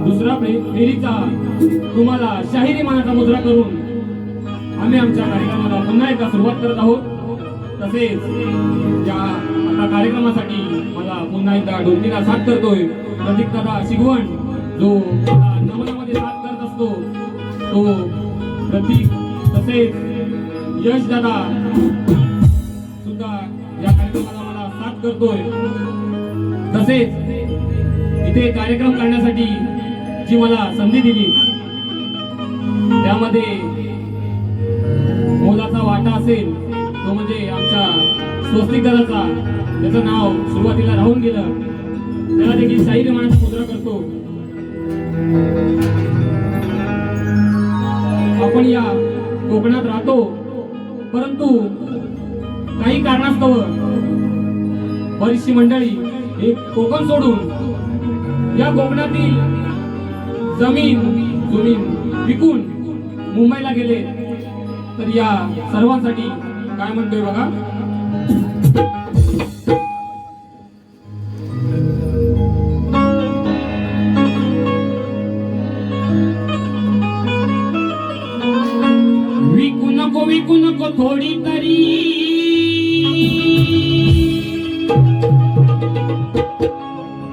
दुसऱ्या फेरीचा तुम्हाला शाहिरी मानाचा मुजरा करून आम्ही आमच्या कार्यक्रमाला पुन्हा एकदा सुरुवात करत आहोत. तसेच या आता कार्यक्रमासाठी मला पुन्हा एकदा ढोलकीला साथ करतोय प्रतीक दादा शिगवण, जो मला नमनामध्ये साथ करत असतो तो प्रतीक. तसेच यश दादा सुद्धा या कार्यक्रमाला मला साथ करतोय. तसेच इथे कार्यक्रम करण्यासाठी जी मला संधी दिली त्यामध्ये मोलाचा वाटा असेल तो म्हणजे आमच्या स्वस्तिक दादाचा, त्याचं नाव सुरुवातीला राहून गेलं, त्याला देखील शाहिरी मानाचा मुजरा करतो. आपण या कोकणात राहतो, परंतु काही कारणास्तव बरीचशी मंडळी हे कोकण सोडून या कोकणातील जमीन विकून मुंबईला गेले. तर या सर्वांसाठी काय म्हणतोय बघा. विकू नको थोडी तरी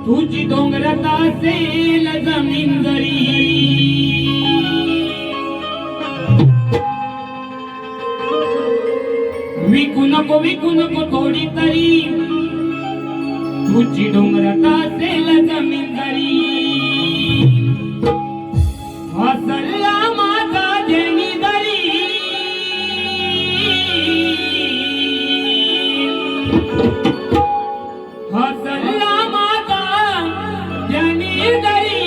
तुझी डोंगरात असेल जमीन जरी. विकू नको थोडी तरी तुझी डोंगरात असेल जमीन जरी. हसला माझा जेणी दरी हसला माझा जेणी दरी.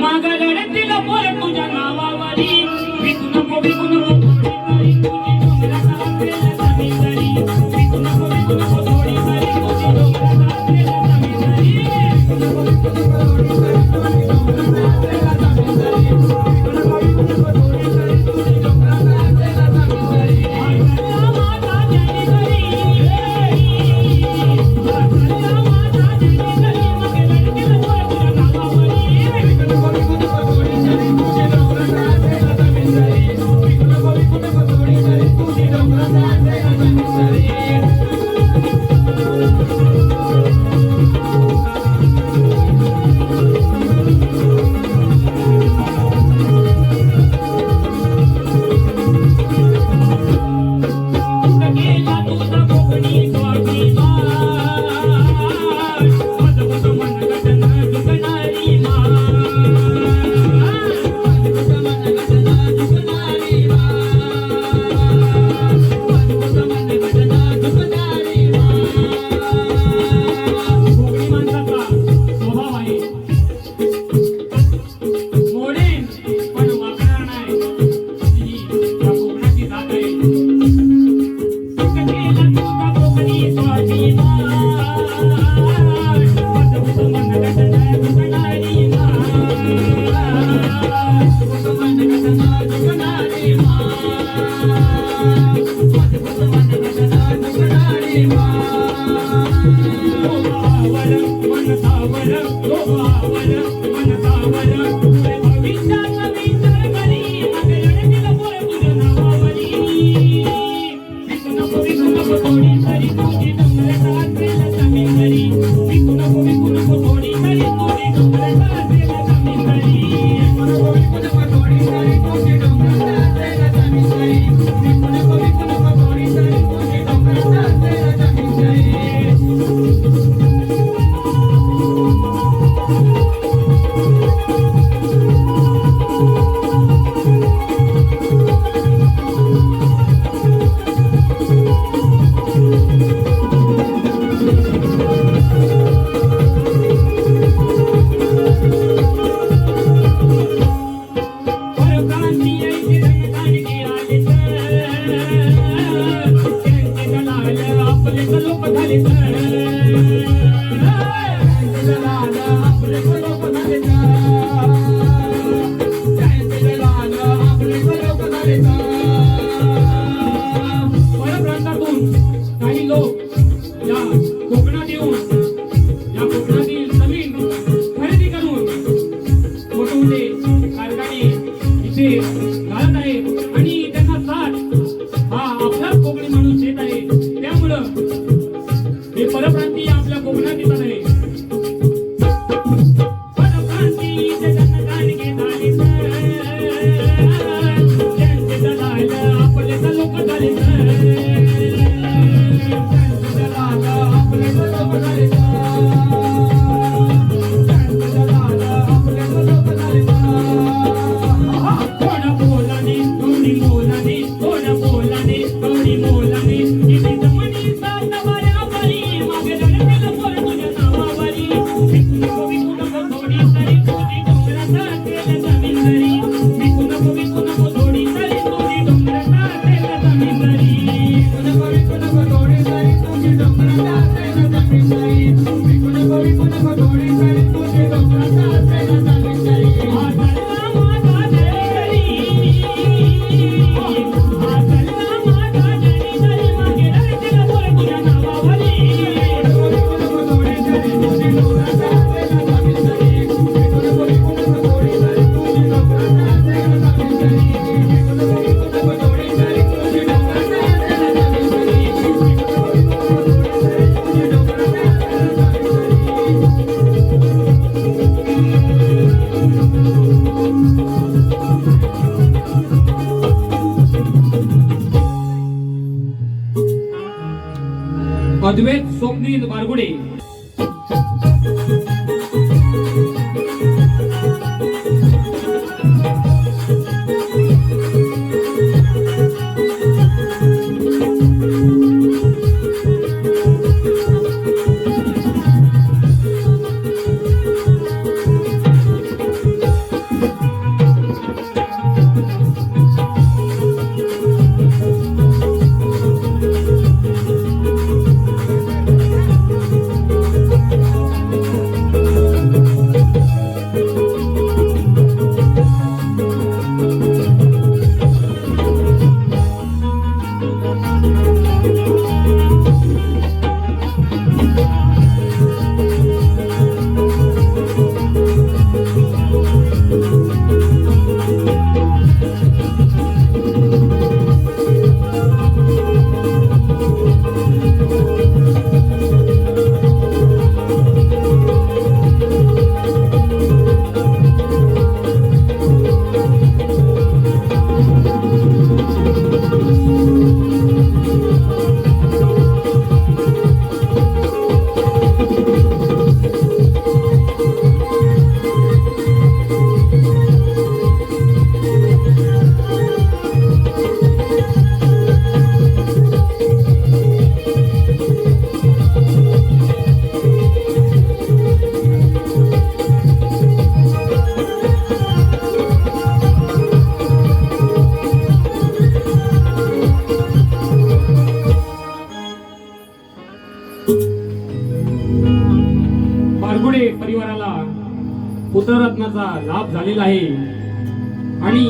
मग रडतील पोर तुझ्या नावावरी. विकू नको थोडी तरी तुझी डोंगरात असेल जमीन जरी. विकू नको थोडी तरी तुझी डोंगरात असेल जमीन जरी. Thank you. लोभावर मनसावर पुढे भविष्याचा विचार करी मग रडतील पोर तुझ्या नावावरी विकू नको थोडी तरी तुझी डोंगराचा असेल जमीनदारी विकू नको थोडी तरी तुझी डोंगराचा असेल जमीनदारी परक्रांती यायची रणदांडगी आली तर त्यांचे दलाल आपले लोक झाले तर त्यांचे दलाल आपले लोक झाले तर परप्रांतातून काही लोक या कोकणात येऊन या कोकणातील जमीन खरेदी करून मोठमोठे कारखाने इथे घालत आहेत आणि त्यांना साथ हा आपलाच कोकणी माणूस देत आहे. त्यामुळं हे परप्रांतीय आपल्या कोकणात येतात आहे. परप्रांतीय जनदानगे झाले तर त्यांचे दलाल आपले लोक झाले तर त्यांचे दलाल आपले लोक झाले तर अद्वैत स्वप्नील बारगुडे बारगुडे परिवाराला पुत्ररत्नाचा लाभ झालेला आहे आणि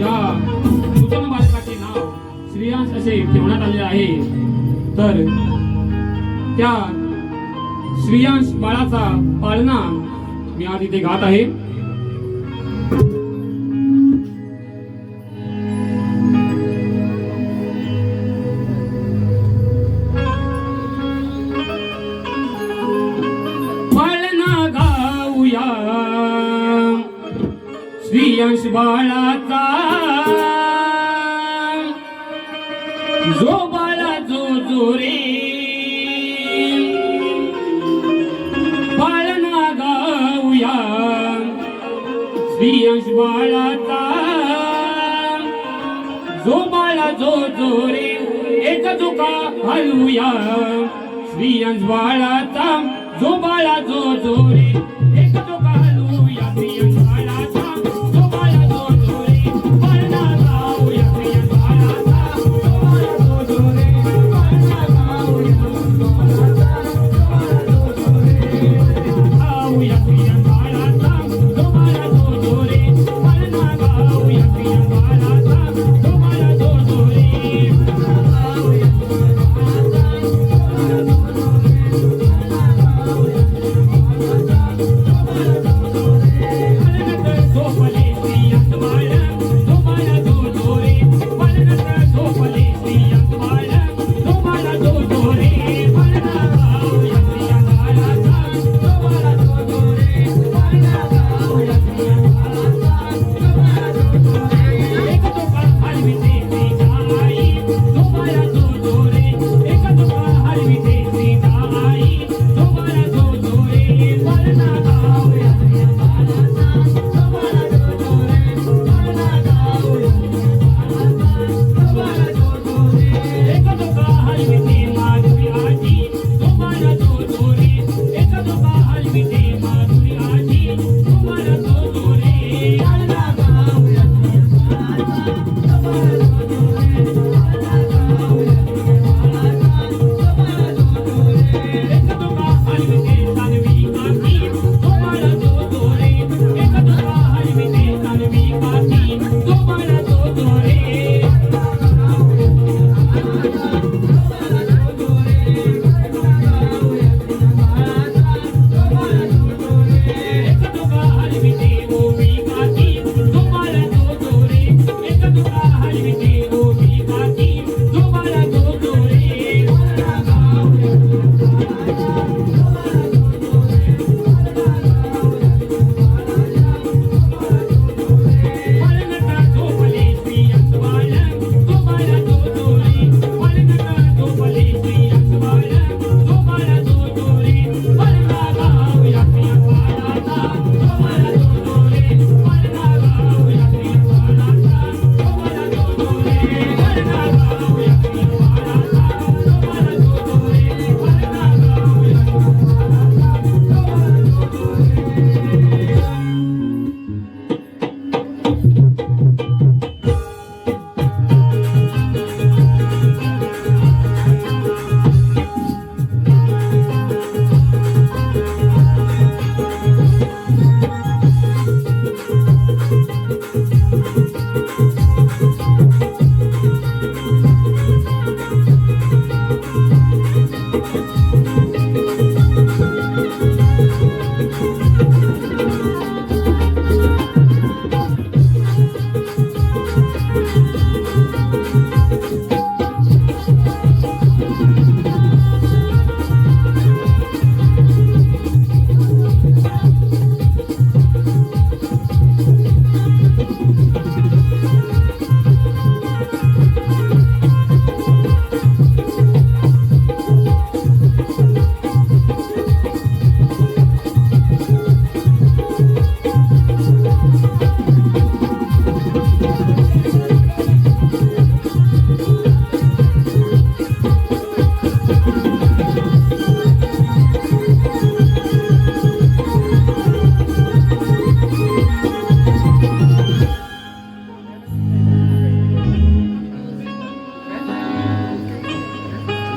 या नूतन बालकाचे नाव श्रेयांश असे ठेवण्यात आले आहे. तर त्या श्रियांश बाळाचा पाळणा मी आज इथे गात आहे. पाळणा गाऊया श्रियांश बाळाचा, जो बाळा जो रे पाळणा गाऊया श्रियांश बाळाचा, जो बाळा जो रे एक झोका हलवूया श्रियांश बाळाचा, जो बाळा जो रे एक झोका हलवूया श्रियांश बाळाचा, जो बाळा जो रे पाळणा गाऊया श्रियांश बाळाचा, जो बाळा जो रे पाळणा गाऊया गाऊया श्रियांश बाळाचा, जो बाळा जो रे पाळणा गाऊया श्रियांश बाळाचा, जो बाळा जो रे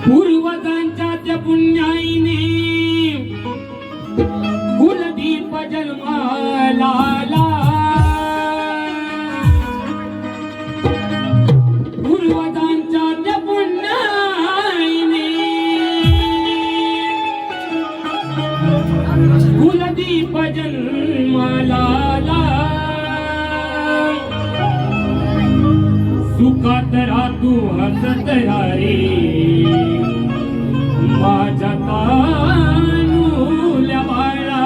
पूर्वजांच्या त्या पुण्याईने कुलदीप जन्माला आला. पूर्वजांच्या त्या पुण्याईने दीप जन्माला सुखात राहतू हसत रे माझ्या तानुल्या बाळा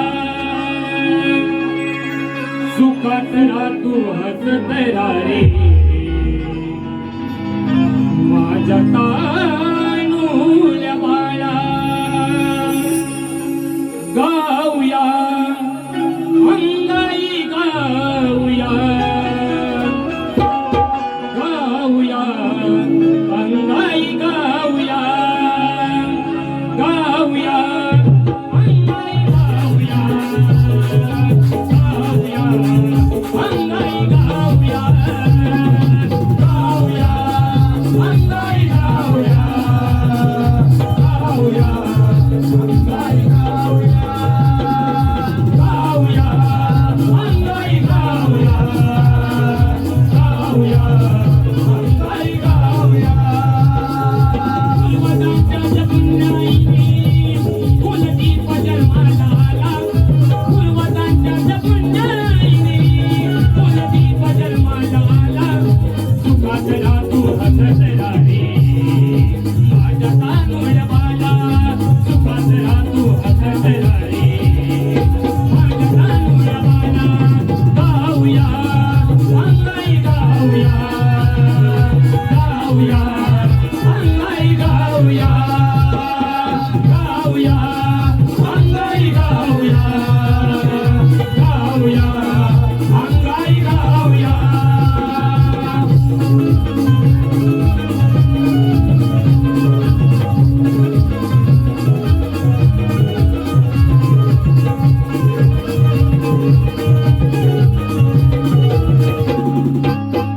सुखात राहतू हसत रे माझ्या तानुल्या बाळा गाऊया अंगाई गाऊया गाऊया अंगाई गाऊया गाऊया अंगाई गाऊया गाऊया अंगाई गाऊया गाऊया अंगाई गाऊया गाऊया अंगाई गाऊया गाऊया अंगाई गाऊया गाऊया अंगाई गाऊया पूर्वजांच्या जगुन्याईने कुलदीप जन्माला आला पूर्वजांच्या जगुन्याईने कुलदीप जन्माला आला सुखात राहतो हसत रे माझ्या तानुल्या बाळा सुखात राहतो हसत रे माझ्या तानुल्या बाळा गाऊया अंगाई गाऊया गाऊया अंगाई गाऊया गाऊया अंगाई गाऊया गाऊया अंगाई गाऊया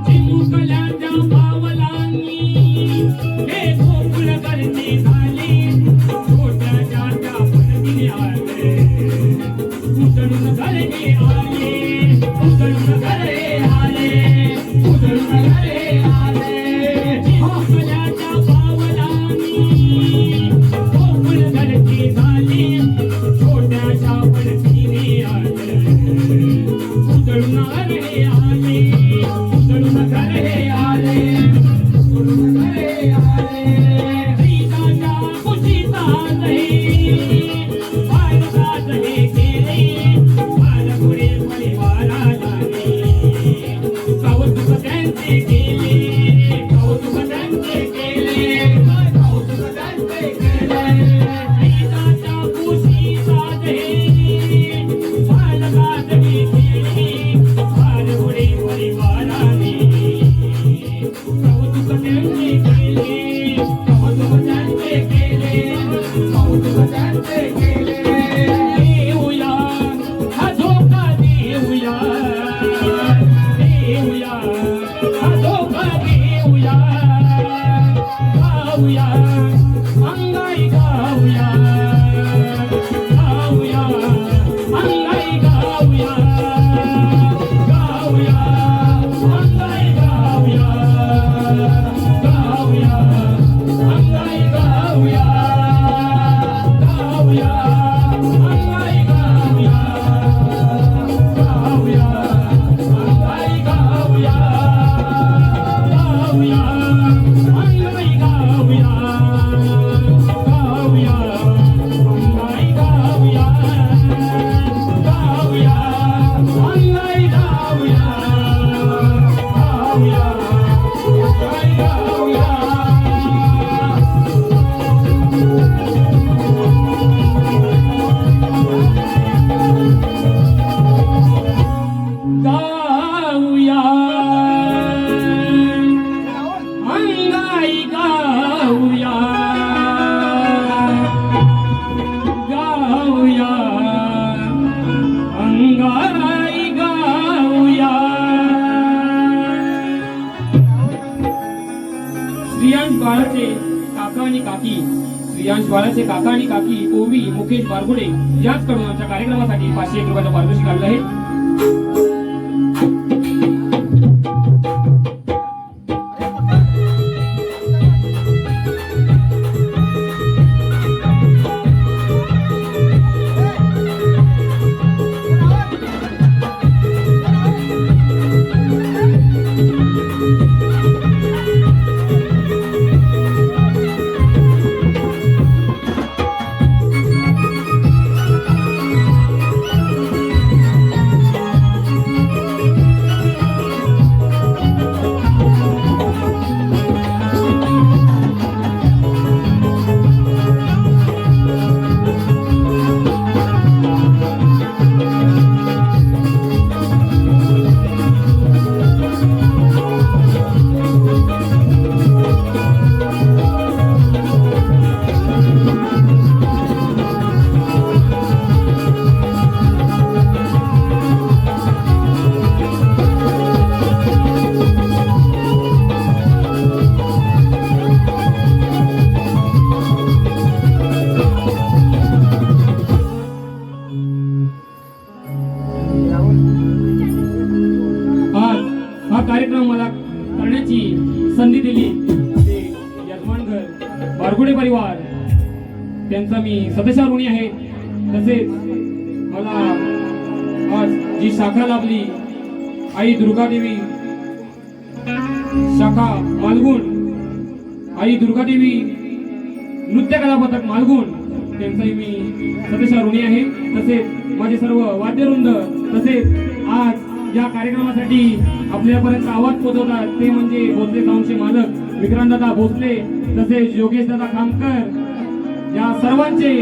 चिमुकल्याच्या पावलांनी हे गोकुळ करते झाले छोट्याच्या त्या पणतीने आले उतरून घरे आले उतरून घरे आले उतरून घरे आले चिमुकल्याच्या पावलांनी गोकुळ करते झाले छोट्याच्या पणतीने आले उतरून घरे आले उतरून घरे आले उतरून घरे आले प्रीताच्या कुशीतात हे बालकात हे केले बालपुढे परिवाराला कौतुक त्यांचे केले कौतुक त्यांचे केले कौतुक त्यांचे केले प्रीताच्या कुशीतात हे बालकात हे केले बालपुढे परिवाराने कौतुक त्यांचे केले कौतुक त्यांचे केले कौतुक त्यांचे केले देऊया हा धोका देऊया देऊया हा धोका देऊया गाऊया अंगाई गाऊया गाऊया अंगाई गाऊया गाऊया अंगाई गाऊया गाऊया अंगाई गाऊया गाऊया अंगाई गाऊया गाऊया अंगाई गाऊया गाऊया अंगाई गाऊया गाऊया अंगाई गाऊया गाऊया अंगाई गाऊया गाऊया अंगाई गाऊया गाऊया अंगाई गाऊया गाऊया अंगाई गाऊया स्त्रियांश बाळाचे काका आणि काकी स्त्रियांश बाळाचे काका आणि काकी ओवी मुकेश बारगुडे याचकडून आमच्या कार्यक्रमासाठी 501 रुपयाचं पारितोषिक आणलं आहे. त्यांचा मी सदस्या ऋणी आहे. तसेच मला आज जी शाखा लाभली आई दुर्गादेवी शाखा मालगुण, आई दुर्गादेवी नृत्य कला पथक मालगुण, त्यांचाही मी सदस्या ऋणी आहे. तसेच माझे सर्व वाद्यवृंद, तसेच आज या कार्यक्रमासाठी आपल्यापर्यंत आवाज पोहोचवतात ते म्हणजे भोसले साऊंडचे मालक विक्रांतदादा भोसले, तसेच योगेशदादा खामकर, या सर्वांचे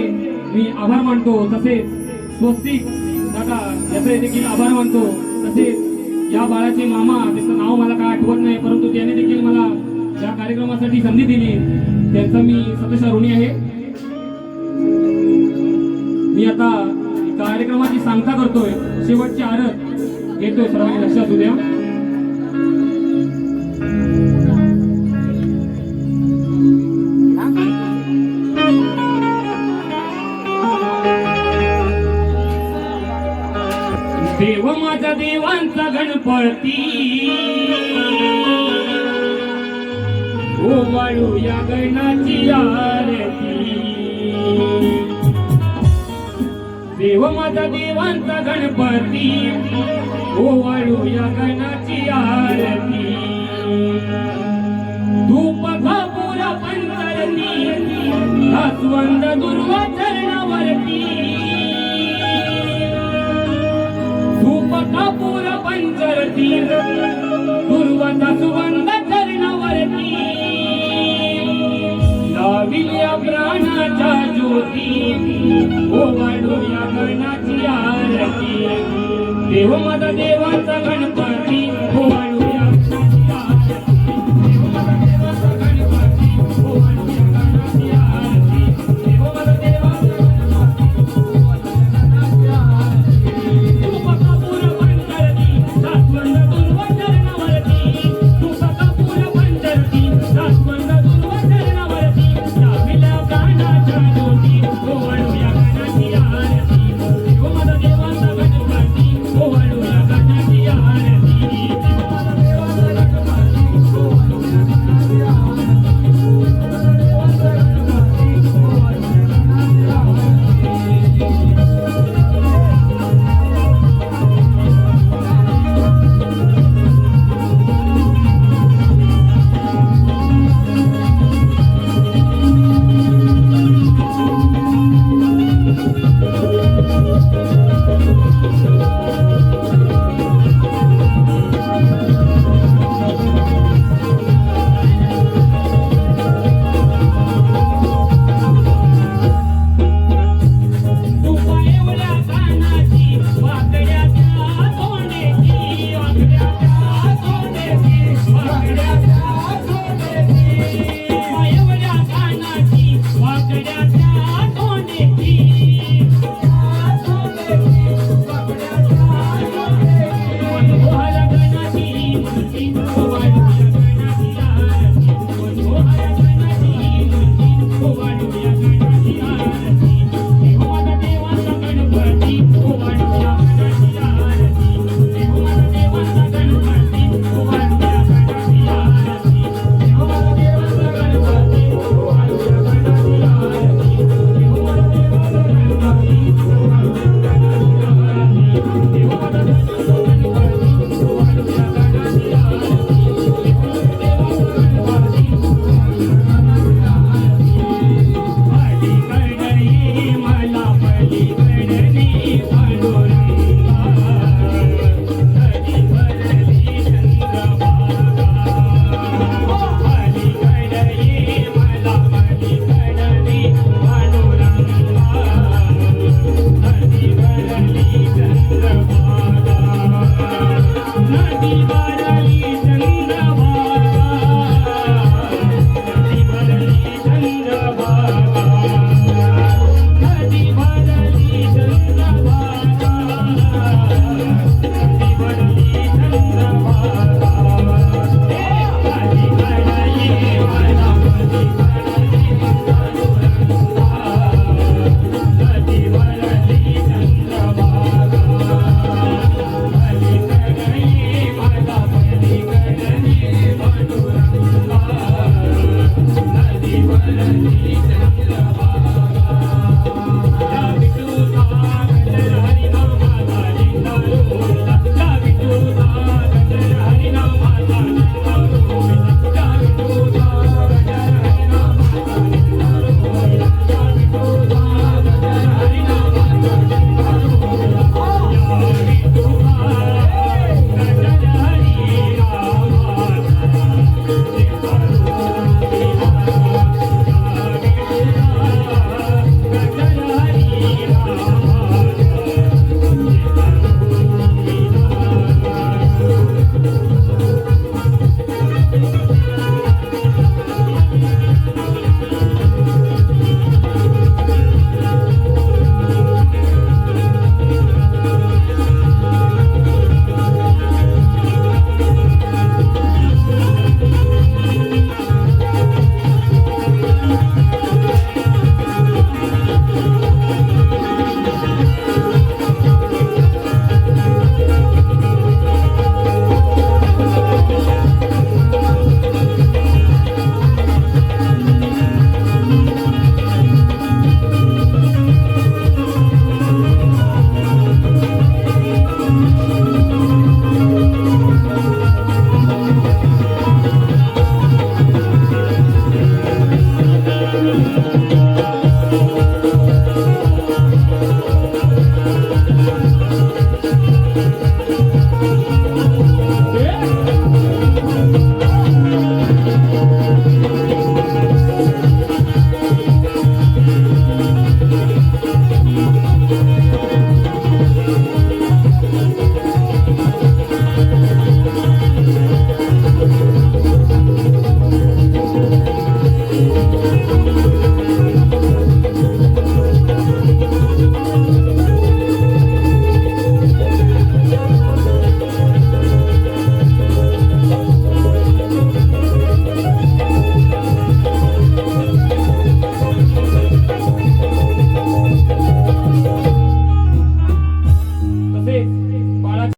मी आभार मानतो. तसेच स्वस्तिक दादा याचे देखील आभार मानतो. तसेच या बाळाचे मामा, त्याचं नाव मला काय आठवत नाही, परंतु त्याने देखील मला या कार्यक्रमासाठी संधी दिली, त्यांचा मी सदस्या ऋणी आहे. मी आता कार्यक्रमाची सांगता करतोय, शेवटची आरत घेतो, सर्वांनी लक्षात उद्या. देव माझा देवांचा गणपती, ओवाळू या गणाची आरती. देव माझा देवांचा गणपती, ओवाळू या गणाची आरती. धूप कपूर पंचरती, दासवंद दुर्वा चरणावरती. धूप कपूर पंचरती, दुर्वा दासवंद चरणावरती. लाविल्या प्राणाच्या ज्योती, ओवाळू या गणाची आरती. देव माझा देवाचा गणपती, ओवाळू